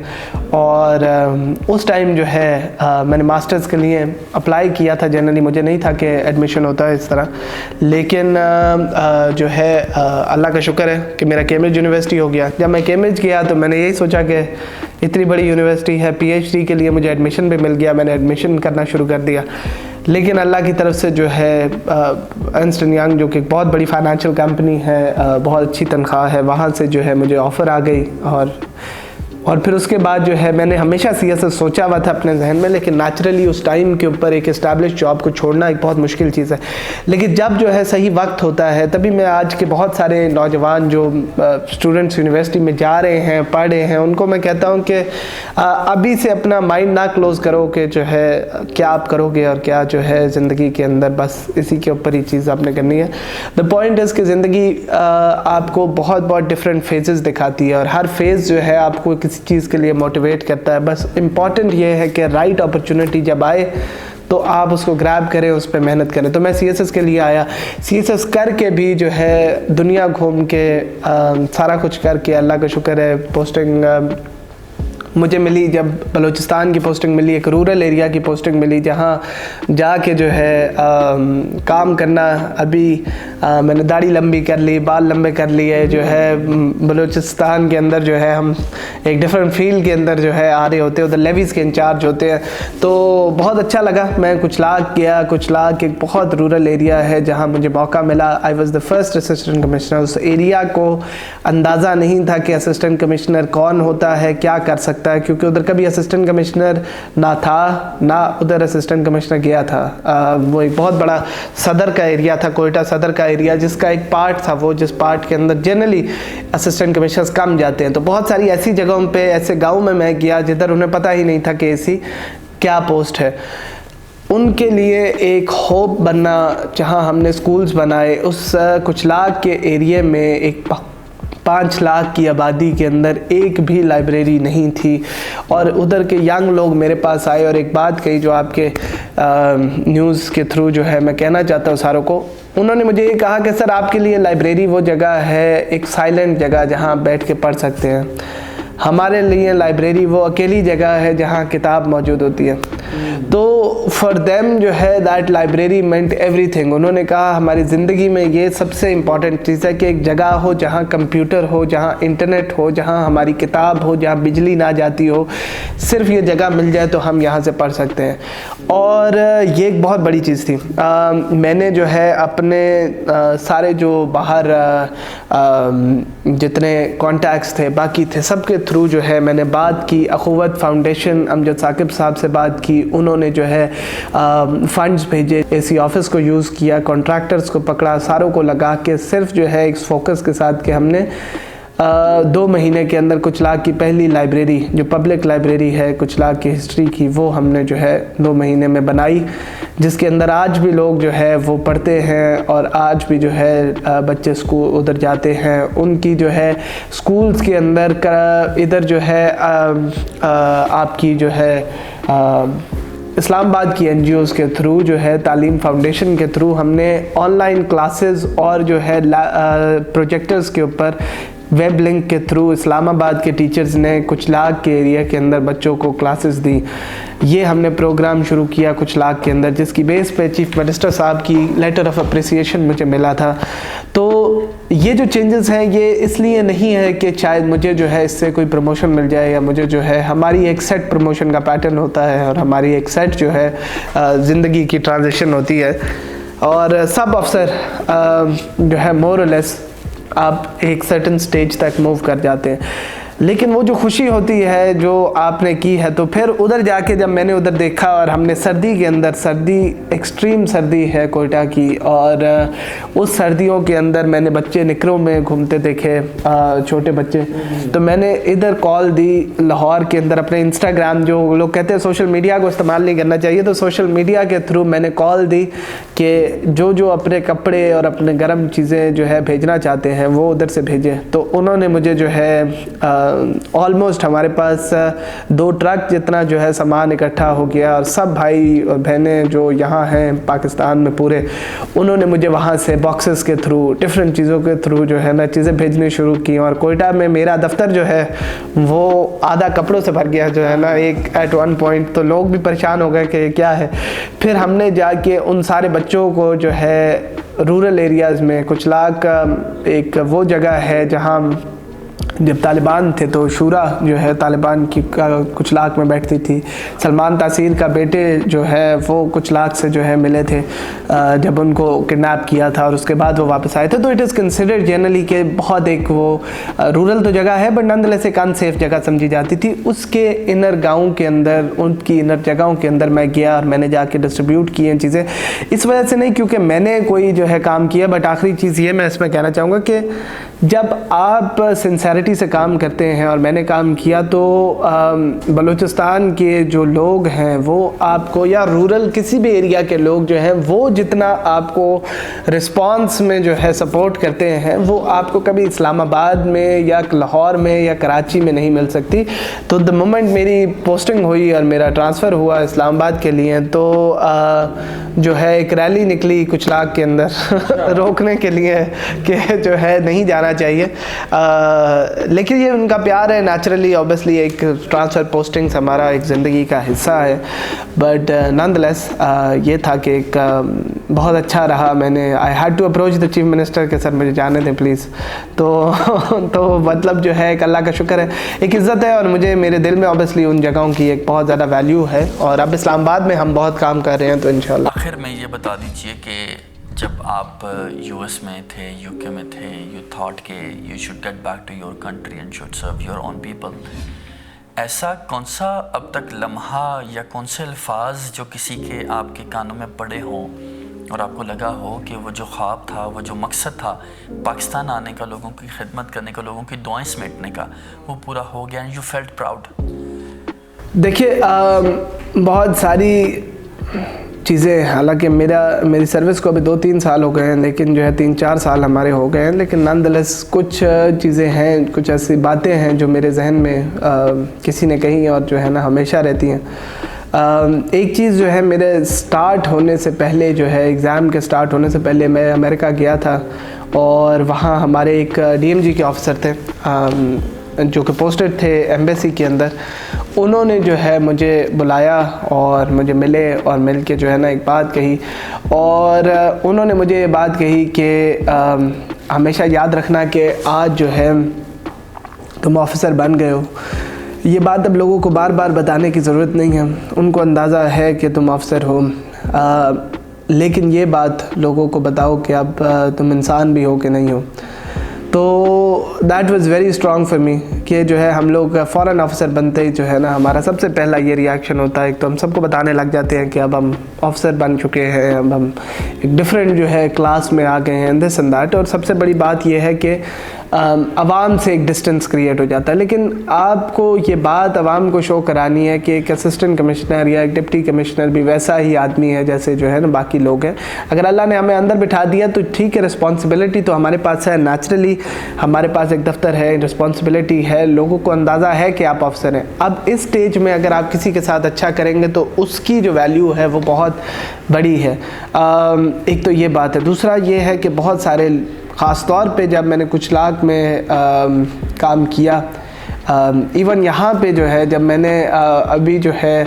Speaker 2: और उस टाइम जो है मैंने मास्टर्स के लिए अप्लाई किया था। जनरली मुझे नहीं था कि एडमिशन होता है इस तरह, लेकिन जो है अल्लाह का शुक्र है कि मेरा कैम्ब्रिज यूनिवर्सिटी हो गया। जब मैं कैम्ब्रिज गया तो मैंने यही सोचा कि इतनी बड़ी यूनिवर्सिटी है, पीएचडी के लिए मुझे एडमिशन भी मिल गया। मैंने एडमिशन करना शुरू कर दिया, लेकिन अल्लाह की तरफ से जो है अर्नस्ट एंड यंग, जो कि बहुत बड़ी फाइनेंशियल कंपनी है, बहुत अच्छी तनख्वाह है, वहाँ से जो है मुझे ऑफ़र आ गई। और फिर उसके बाद जो है मैंने हमेशा सीएसएस सोचा हुआ था अपने जहन में, लेकिन नेचुरली उस टाइम के ऊपर एक एस्टैब्लिश जॉब को छोड़ना एक बहुत मुश्किल चीज़ है। लेकिन जब जो है सही वक्त होता है, तभी मैं आज के बहुत सारे नौजवान जो स्टूडेंट्स यूनिवर्सिटी में जा रहे हैं, पढ़ रहे हैं, उनको मैं कहता हूँ कि अभी से अपना माइंड ना क्लोज़ करो कि जो है क्या आप करोगे और क्या जो है ज़िंदगी के अंदर, बस इसी के ऊपर ही चीज़ आपने करनी है। द पॉइंट इज़ कि ज़िंदगी आपको बहुत बहुत डिफरेंट फेजेस दिखाती है और हर फेज़ जो है आपको किसी चीज़ के लिए मोटिवेट करता है। बस इम्पॉर्टेंट ये है कि राइट अपॉर्चुनिटी जब आए तो आप उसको ग्रैब करें, उस पर मेहनत करें। तो मैं सीएसएस के लिए आया, सीएसएस करके भी जो है दुनिया घूम के सारा कुछ करके अल्लाह का शुक्र है पोस्टिंग मुझे मिली। जब बलूचिस्तान की पोस्टिंग मिली, एक रूरल एरिया की पोस्टिंग मिली, जहाँ जाके जो है काम करना। अभी मैंने दाढ़ी लंबी कर ली, बाल लंबे कर लिए, जो है बलूचिस्तान के अंदर जो है हम एक डिफरेंट फील्ड के अंदर जो है आ रहे होते हैं, उधर लेवीज़ के इंचार्ज होते हैं। तो बहुत अच्छा लगा। मैं कुचलाग गया, कुचलाग एक बहुत रूरल एरिया है जहाँ मुझे मौका मिला। I was the first assistant commissioner. उस एरिया को अंदाज़ा नहीं था कि असिस्टेंट कमिश्नर कौन होता है, क्या कर सकता है, क्योंकि उधर कभी असिस्टेंट कमिश्नर ना था, ना उधर असिस्टेंट कमिश्नर गया था। वो एक बहुत बड़ा सदर का एरिया था, कोयटा सदर का एरिया, जिसका एक पार्ट था वो, जिस पार्ट के अंदर जनरली असिस्टेंट कमिश्नर्स कम जाते हैं। तो बहुत सारी ऐसी जगहों पे, ऐसे गाँव में मैं गया जिधर उन्हें पता ही नहीं था कि ऐसी क्या पोस्ट है। उनके लिए एक होप बनना, जहाँ हमने स्कूल्स बनाए, उस कुचलाग के एरिया में एक 5 लाख की आबादी के अंदर एक भी लाइब्रेरी नहीं थी। और उधर के यंग लोग मेरे पास आए और एक बात कही जो आपके न्यूज़ के थ्रू जो है मैं कहना चाहता हूँ सारों को। उन्होंने मुझे ये कहा कि सर आपके लिए लाइब्रेरी वो जगह है, एक साइलेंट जगह जहाँ आप बैठ के पढ़ सकते हैं। हमारे लिए लाइब्रेरी वो अकेली जगह है जहाँ किताब मौजूद होती है। तो फॉर देम जो है दैट लाइब्रेरी मेंट एवरीथिंग। उन्होंने कहा हमारी ज़िंदगी में ये सबसे इम्पॉर्टेंट चीज़ है कि एक जगह हो जहाँ कंप्यूटर हो, जहाँ इंटरनेट हो, जहाँ हमारी किताब हो, जहाँ बिजली ना जाती हो, सिर्फ ये जगह मिल जाए तो हम यहाँ से पढ़ सकते हैं। और ये एक बहुत बड़ी चीज़ थी। मैंने जो है अपने सारे जो बाहर जितने कॉन्टैक्ट्स थे, बाकी थे, सबके थ्रू जो है मैंने बात की। अखुवत फाउंडेशन अमजद साकिब साहब से बात की। उन्होंने जो है फंड्स भेजे, एसी ऑफिस को यूज़ किया, कॉन्ट्रैक्टर्स को पकड़ा, सारों को लगा के सिर्फ जो है इस फोकस के साथ कि हमने 2 महीने के अंदर कुचलाग की पहली लाइब्रेरी, जो पब्लिक लाइब्रेरी है कुचलाग की हिस्ट्री की, वो हमने जो है 2 महीने में बनाई, जिसके अंदर आज भी लोग जो है वो पढ़ते हैं और आज भी जो है बच्चे स्कूल उधर जाते हैं। उनकी जो है स्कूल्स के अंदर इधर जो है आपकी जो है इस्लामाबाद की एनजीओज़ के थ्रू जो है तालीम फाउंडेशन के थ्रू हमने ऑनलाइन क्लासेस और जो है प्रोजेक्टर्स के ऊपर वेब लिंक के थ्रू इस्लामाबाद के टीचर्स ने कुचलाग के एरिया के अंदर बच्चों को क्लासेस दी। ये हमने प्रोग्राम शुरू किया कुचलाग के अंदर, जिसकी बेस पे चीफ मिनिस्टर साहब की लेटर ऑफ अप्रिसिएशन मुझे मिला था। तो ये जो चेंजेस हैं ये इसलिए नहीं है कि शायद मुझे जो है इससे कोई प्रमोशन मिल जाए, या मुझे जो है, हमारी एक सेट प्रमोशन का पैटर्न होता है और हमारी एक सेट जो है ज़िंदगी की ट्रांजिशन होती है। और सब अफसर जो है मोर और लेस आप एक सर्टन स्टेज तक मूव कर जाते हैं। लेकिन वो जो खुशी होती है जो आपने की है, तो फिर उधर जाके जब मैंने उधर देखा और हमने सर्दी के अंदर, सर्दी एक्सट्रीम सर्दी है कोयटा की, और उस सर्दियों के अंदर मैंने बच्चे निकरों में घूमते देखे, छोटे बच्चे। तो मैंने इधर कॉल दी लाहौर के अंदर अपने इंस्टाग्राम, जो लोग कहते हैं सोशल मीडिया को इस्तेमाल नहीं करना चाहिए, तो सोशल मीडिया के थ्रू मैंने कॉल दी कि जो अपने कपड़े और अपने गर्म चीज़ें जो है भेजना चाहते हैं वो उधर से भेजें। तो उन्होंने मुझे जो है ऑलमोस्ट हमारे पास 2 ट्रक जितना जो है सामान इकट्ठा हो गया, और सब भाई और बहनें जो यहाँ हैं पाकिस्तान में पूरे, उन्होंने मुझे वहाँ से बॉक्सेस के थ्रू, डिफरेंट चीज़ों के थ्रू जो है ना चीज़ें भेजनी शुरू की। और कोयटा में मेरा दफ्तर जो है वो आधा कपड़ों से भर गया जो है ना, एक एट वन पॉइंट। तो लोग भी परेशान हो गए कि क्या है। फिर हमने जाके उन सारे बच्चों को जो है रूरल एरियाज़ में, कुछ लाख एक वो जगह है जहाँ जब तालिबान थे तो शूरा जो है तालिबान की कुछ लाख में बैठती थी। सलमान तासीर का बेटे जो है वो कुछ लाख से जो है मिले थे जब उनको किडनैप किया था, और उसके बाद वो वापस आए थे। तो इट इज़ कंसिडर्ड जनरली कि बहुत एक वो रूरल तो जगह है बट नॉनदलेस एक अनसेफ जगह समझी जाती थी। उसके इनर गाँव के अंदर, उनकी इनर जगहों के अंदर मैं गया और मैंने जाके डिस्ट्रीब्यूट किए चीज़ें। इस वजह से नहीं क्योंकि मैंने कोई जो है काम किया, बट आखिरी चीज़ ये मैं इसमें कहना चाहूँगा कि जब आप सिंसेरिटी से काम करते हैं, और मैंने काम किया, तो बलूचिस्तान के जो लोग हैं वो आपको, या रूरल किसी भी एरिया के लोग जो हैं, वो जितना आपको रिस्पांस में जो है सपोर्ट करते हैं वो आपको कभी इस्लामाबाद में या लाहौर में या कराची में नहीं मिल सकती। तो द मोमेंट मेरी पोस्टिंग हुई और मेरा ट्रांसफ़र हुआ इस्लामाबाद के लिए, तो जो है एक रैली निकली कुछ लाख के अंदर रोकने के लिए कि जो है नहीं जाना चाहिए। लेकिन ये उनका प्यार है, नेचुरली ऑब्वियसली एक ट्रांसफ़र पोस्टिंग्स हमारा एक ज़िंदगी का हिस्सा है। बट नॉनदलेस ये था कि एक बहुत अच्छा रहा। मैंने I had to approach the chief minister के सर मुझे जाने दें प्लीज़। तो मतलब जो है एक अल्लाह का शुक्र है, एक इज़्ज़त है, और मुझे मेरे दिल में ऑब्वियसली उन जगहों की एक बहुत ज़्यादा वैल्यू है। और अब इस्लामाबाद में हम बहुत काम कर रहे हैं, तो इंशाल्लाह।
Speaker 1: आखिर में ये बता दीजिए कि जब आप यूएस में थे, यूके में थे, यू थॉट के you should get back to your country and should serve your own people, ऐसा कौन सा अब तक लम्हा या कौन से अल्फाज जो किसी के आपके कानों में पड़े हों और आपको लगा हो कि वो जो ख्वाब था, वो जो मकसद था पाकिस्तान आने का, लोगों की खिदमत करने का, लोगों की दुआएं समेटने का, वो पूरा हो गया एंड यू फेल्ट प्राउड?
Speaker 2: देखिए बहुत सारी चीज़ें, हालांकि मेरी सर्विस को अभी 2-3 साल हो गए हैं, लेकिन जो है 3-4 साल हमारे हो गए हैं, लेकिन नॉनदलेस कुछ चीज़ें हैं, कुछ ऐसी बातें हैं जो मेरे जहन में किसी ने कही और जो है ना हमेशा रहती हैं। एक चीज़ जो है, मेरे स्टार्ट होने से पहले जो है, एग्ज़ाम के स्टार्ट होने से पहले मैं अमेरिका गया था, और वहाँ हमारे एक DMG के ऑफिसर थे जो कि पोस्टेड थे एम्बेसी के अंदर। उन्होंने जो है मुझे बुलाया और मुझे मिले, और मिल के जो है ना एक बात कही, और उन्होंने मुझे ये बात कही कि हमेशा याद रखना कि आज जो है तुम ऑफिसर बन गए हो। ये बात अब लोगों को बार बार बताने की ज़रूरत नहीं है, उनको अंदाज़ा है कि तुम ऑफिसर हो, लेकिन ये बात लोगों को बताओ कि अब तुम इंसान भी हो कि नहीं हो। तो that was very strong for me कि जो है हम लोग फ़ौरन ऑफिसर बनते ही जो है ना हमारा सबसे पहला ये रिएक्शन होता है, तो हम सबको बताने लग जाते हैं कि अब हम ऑफिसर बन चुके हैं, अब हम एक डिफरेंट जो है क्लास में आ गए हैं, दिस एंड दैट। और सबसे बड़ी बात यह है कि आवाम से एक डिस्टेंस क्रिएट हो जाता है, लेकिन आपको ये बात आवाम को शो करानी है कि एक असिस्टेंट कमिश्नर या एक डिप्टी कमिश्नर भी वैसा ही आदमी है जैसे जो है ना बाकी लोग हैं। अगर अल्लाह ने हमें अंदर बिठा दिया तो ठीक है, रिस्पॉन्सिबिलिटी तो हमारे पास है, नेचुरली हमारे पास एक दफ्तर है, रिस्पॉन्सिबिलिटी है, लोगों को अंदाज़ा है कि आप अफसर हैं। अब इस स्टेज में अगर आप किसी के साथ अच्छा करेंगे तो उसकी जो वैल्यू है वो बहुत बड़ी है। एक तो ये बात है। दूसरा ये है कि बहुत सारे, ख़ास तौर पे जब मैंने कुछ लाख में काम किया, इवन यहाँ पे जो है जब मैंने अभी जो है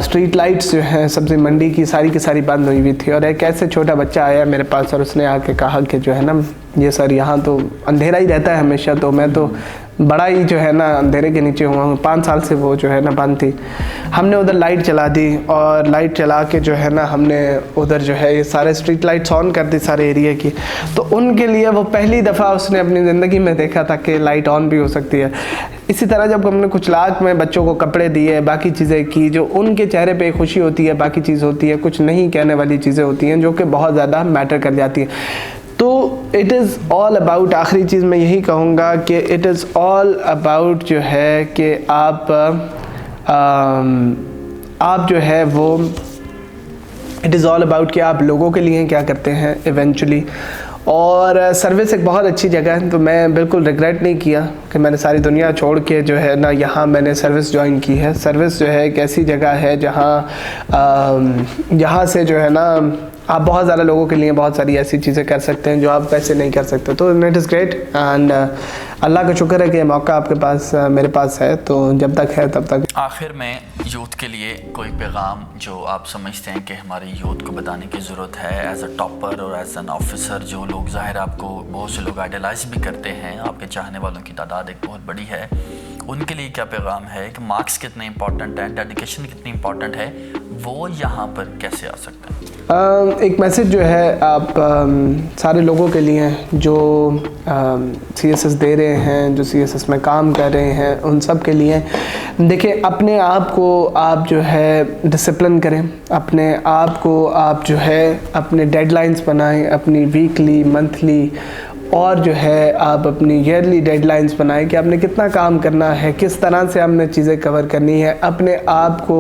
Speaker 2: स्ट्रीट लाइट्स जो है सब्ज़ी मंडी की सारी बंद हुई हुई थी, और एक ऐसे छोटा बच्चा आया मेरे पास और उसने आके कहा कि जो है ना ये सर यहाँ तो अंधेरा ही रहता है हमेशा, तो मैं तो बड़ा ही जो है ना अंधेरे के नीचे हुआ हूँ। 5 साल से वो जो है ना बंद थी। हमने उधर लाइट चला दी और लाइट चला के जो है ना हमने उधर जो है ये सारे स्ट्रीट लाइट्स ऑन कर दी सारे एरिया की। तो उनके लिए वो पहली दफ़ा उसने अपनी ज़िंदगी में देखा था कि लाइट ऑन भी हो सकती है। इसी तरह जब हमने कुछ लाख में बच्चों को कपड़े दिए, बाकी चीज़ें की, जो उनके चेहरे पे खुशी होती है, बाकी चीज़ होती है, कुछ नहीं कहने वाली चीज़ें होती हैं जो कि बहुत ज़्यादा मैटर कर जाती हैं। तो इट इज़ ऑल अबाउट, आखिरी चीज़ मैं यही कहूँगा कि इट इज़ ऑल अबाउट जो है कि आप जो है वो इट इज़ ऑल अबाउट कि आप लोगों के लिए क्या करते हैं इवेंचुअली। और सर्विस एक बहुत अच्छी जगह है, तो मैं बिल्कुल रिग्रेट नहीं किया कि मैंने सारी दुनिया छोड़ के जो है ना यहाँ मैंने सर्विस ज्वाइन की है। सर्विस जो है एक ऐसी जगह है जहाँ से जो है ना आप बहुत ज़्यादा लोगों के लिए बहुत सारी ऐसी चीज़ें कर सकते हैं जो आप वैसे नहीं कर सकते। तो इट इज़ ग्रेट एंड अल्लाह का शुक्र है कि मौका आपके पास मेरे पास है, तो जब तक है तब तक।
Speaker 1: आखिर में यूथ के लिए कोई पैगाम जो आप समझते हैं कि हमारे यूथ को बताने की ज़रूरत है एज अ टॉपर और एज एन ऑफिसर, जो लोग ज़ाहिर आपको बहुत से लोग आइडलाइज भी करते हैं, आपके चाहने वालों की तादाद एक बहुत बड़ी है, उनके लिए क्या पैगाम है कि मार्क्स कितने इंपॉर्टेंट हैं, डेडिकेशन कितनी इंपॉर्टेंट है, वो यहाँ पर कैसे आ सकते हैं?
Speaker 2: एक मैसेज जो है आप सारे लोगों के लिए जो CSS दे रहे हैं, जो CSS में काम कर रहे हैं, उन सब के लिए देखिए, अपने आप को आप जो है डिसिप्लिन करें, अपने आप को आप जो है अपने डेडलाइंस बनाएं, अपनी वीकली, मंथली और जो है आप अपनी ईयरली डेडलाइंस बनाएं कि आपने कितना काम करना है, किस तरह से आपने चीज़ें कवर करनी है। अपने आप को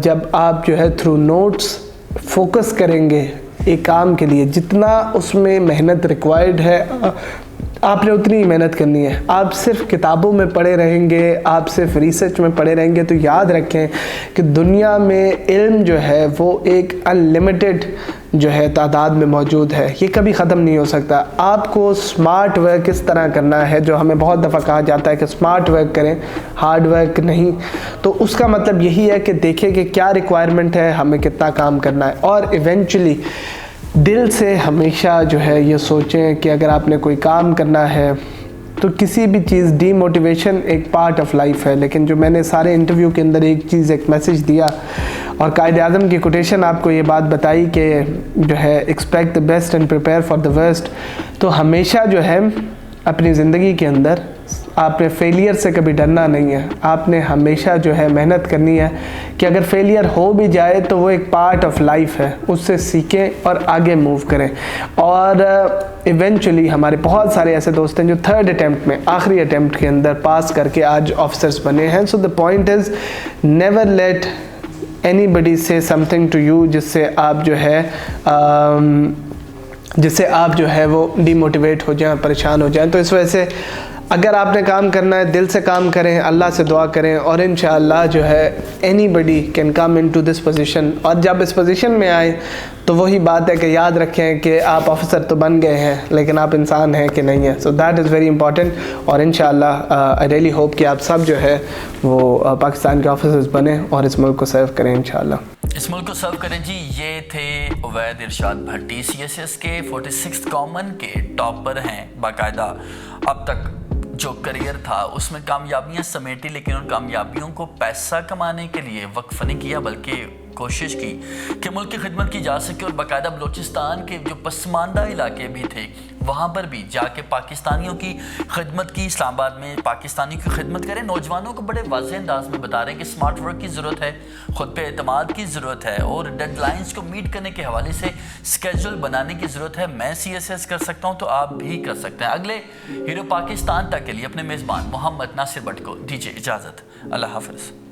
Speaker 2: जब आप जो है थ्रू नोट्स फोकस करेंगे एक काम के लिए, जितना उसमें मेहनत रिक्वायर्ड है आपने उतनी ही मेहनत करनी है। आप सिर्फ किताबों में पढ़े रहेंगे, आप सिर्फ रिसर्च में पढ़े रहेंगे, तो याद रखें कि दुनिया में इल्म जो है वो एक अनलिमिटेड जो है तादाद में मौजूद है, ये कभी ख़त्म नहीं हो सकता। आपको स्मार्ट वर्क किस तरह करना है, जो हमें बहुत दफ़ा कहा जाता है कि स्मार्ट वर्क करें, हार्ड वर्क नहीं, तो उसका मतलब यही है कि देखें कि क्या रिक्वायरमेंट है, हमें कितना काम करना है, और इवेंचुअली दिल से हमेशा जो है ये सोचें कि अगर आपने कोई काम करना है तो किसी भी चीज़, डीमोटिवेशन एक पार्ट ऑफ लाइफ है, लेकिन जो मैंने सारे इंटरव्यू के अंदर एक मैसेज दिया और कायद आज़म की कोटेशन आपको ये बात बताई कि जो है expect the best and prepare for the worst, तो हमेशा जो है अपनी ज़िंदगी के अंदर आपने फेलियर से कभी डरना नहीं है। आपने हमेशा जो है मेहनत करनी है कि अगर फेलियर हो भी जाए तो वो एक पार्ट ऑफ लाइफ है, उससे सीखें और आगे मूव करें। और इवेंचुअली हमारे बहुत सारे ऐसे दोस्त हैं जो 3rd अटैम्प्ट में, आखिरी अटैम्प्ट के अंदर पास करके आज ऑफिसर्स बने हैं। So the point is never let anybody say something to you जिससे आप जो है वो डीमोटिवेट हो जाएं, परेशान हो जाएं। तो इस वजह से अगर आपने काम करना है दिल से काम करें, अल्लाह से दुआ करें और इंशाअल्लाह जो है anybody can come into this position. और जब इस पोजीशन में आए तो वही बात है कि याद रखें कि आप ऑफिसर तो बन गए हैं लेकिन आप इंसान हैं कि नहीं है। So that is very important. और इंशाअल्लाह आई रियली होप कि आप सब जो है वो पाकिस्तान के ऑफिसर्स बने और इस मुल्क को सर्व करें इंशाअल्लाह।
Speaker 1: इस मुल्क को सर्व करें जी। ये थे उवैद इरशाद भट्टी, CSS के 46th कॉमन के टॉपर हैं बाकायदा। अब तक जो करियर था उसमें कामयाबियां समेटी, लेकिन उन कामयाबियों को पैसा कमाने के लिए वक्फ नहीं किया, बल्कि कोशिश की कि मुल्क की खिदमत की जा सके। और बाकायदा बलूचिस्तान के जो पसमानदा इलाके भी थे वहाँ पर भी जाके पाकिस्तानियों की खिदमत की, इस्लामाबाद में पाकिस्तानियों की खिदमत करें। नौजवानों को बड़े वाज़ेह अंदाज में बता रहे हैं कि स्मार्ट वर्क की ज़रूरत है, ख़ुद पे एतमाद की ज़रूरत है और डेडलाइंस को मीट करने के हवाले से स्केड्यूल बनाने की ज़रूरत है। मैं CSS कर सकता हूँ तो आप भी कर सकते हैं। अगले हीरो पाकिस्तान तक के लिए अपने मेज़बान मोहम्मद नासिर भट्ट को दीजिए इजाज़त। अल्लाह हाफ़िज़।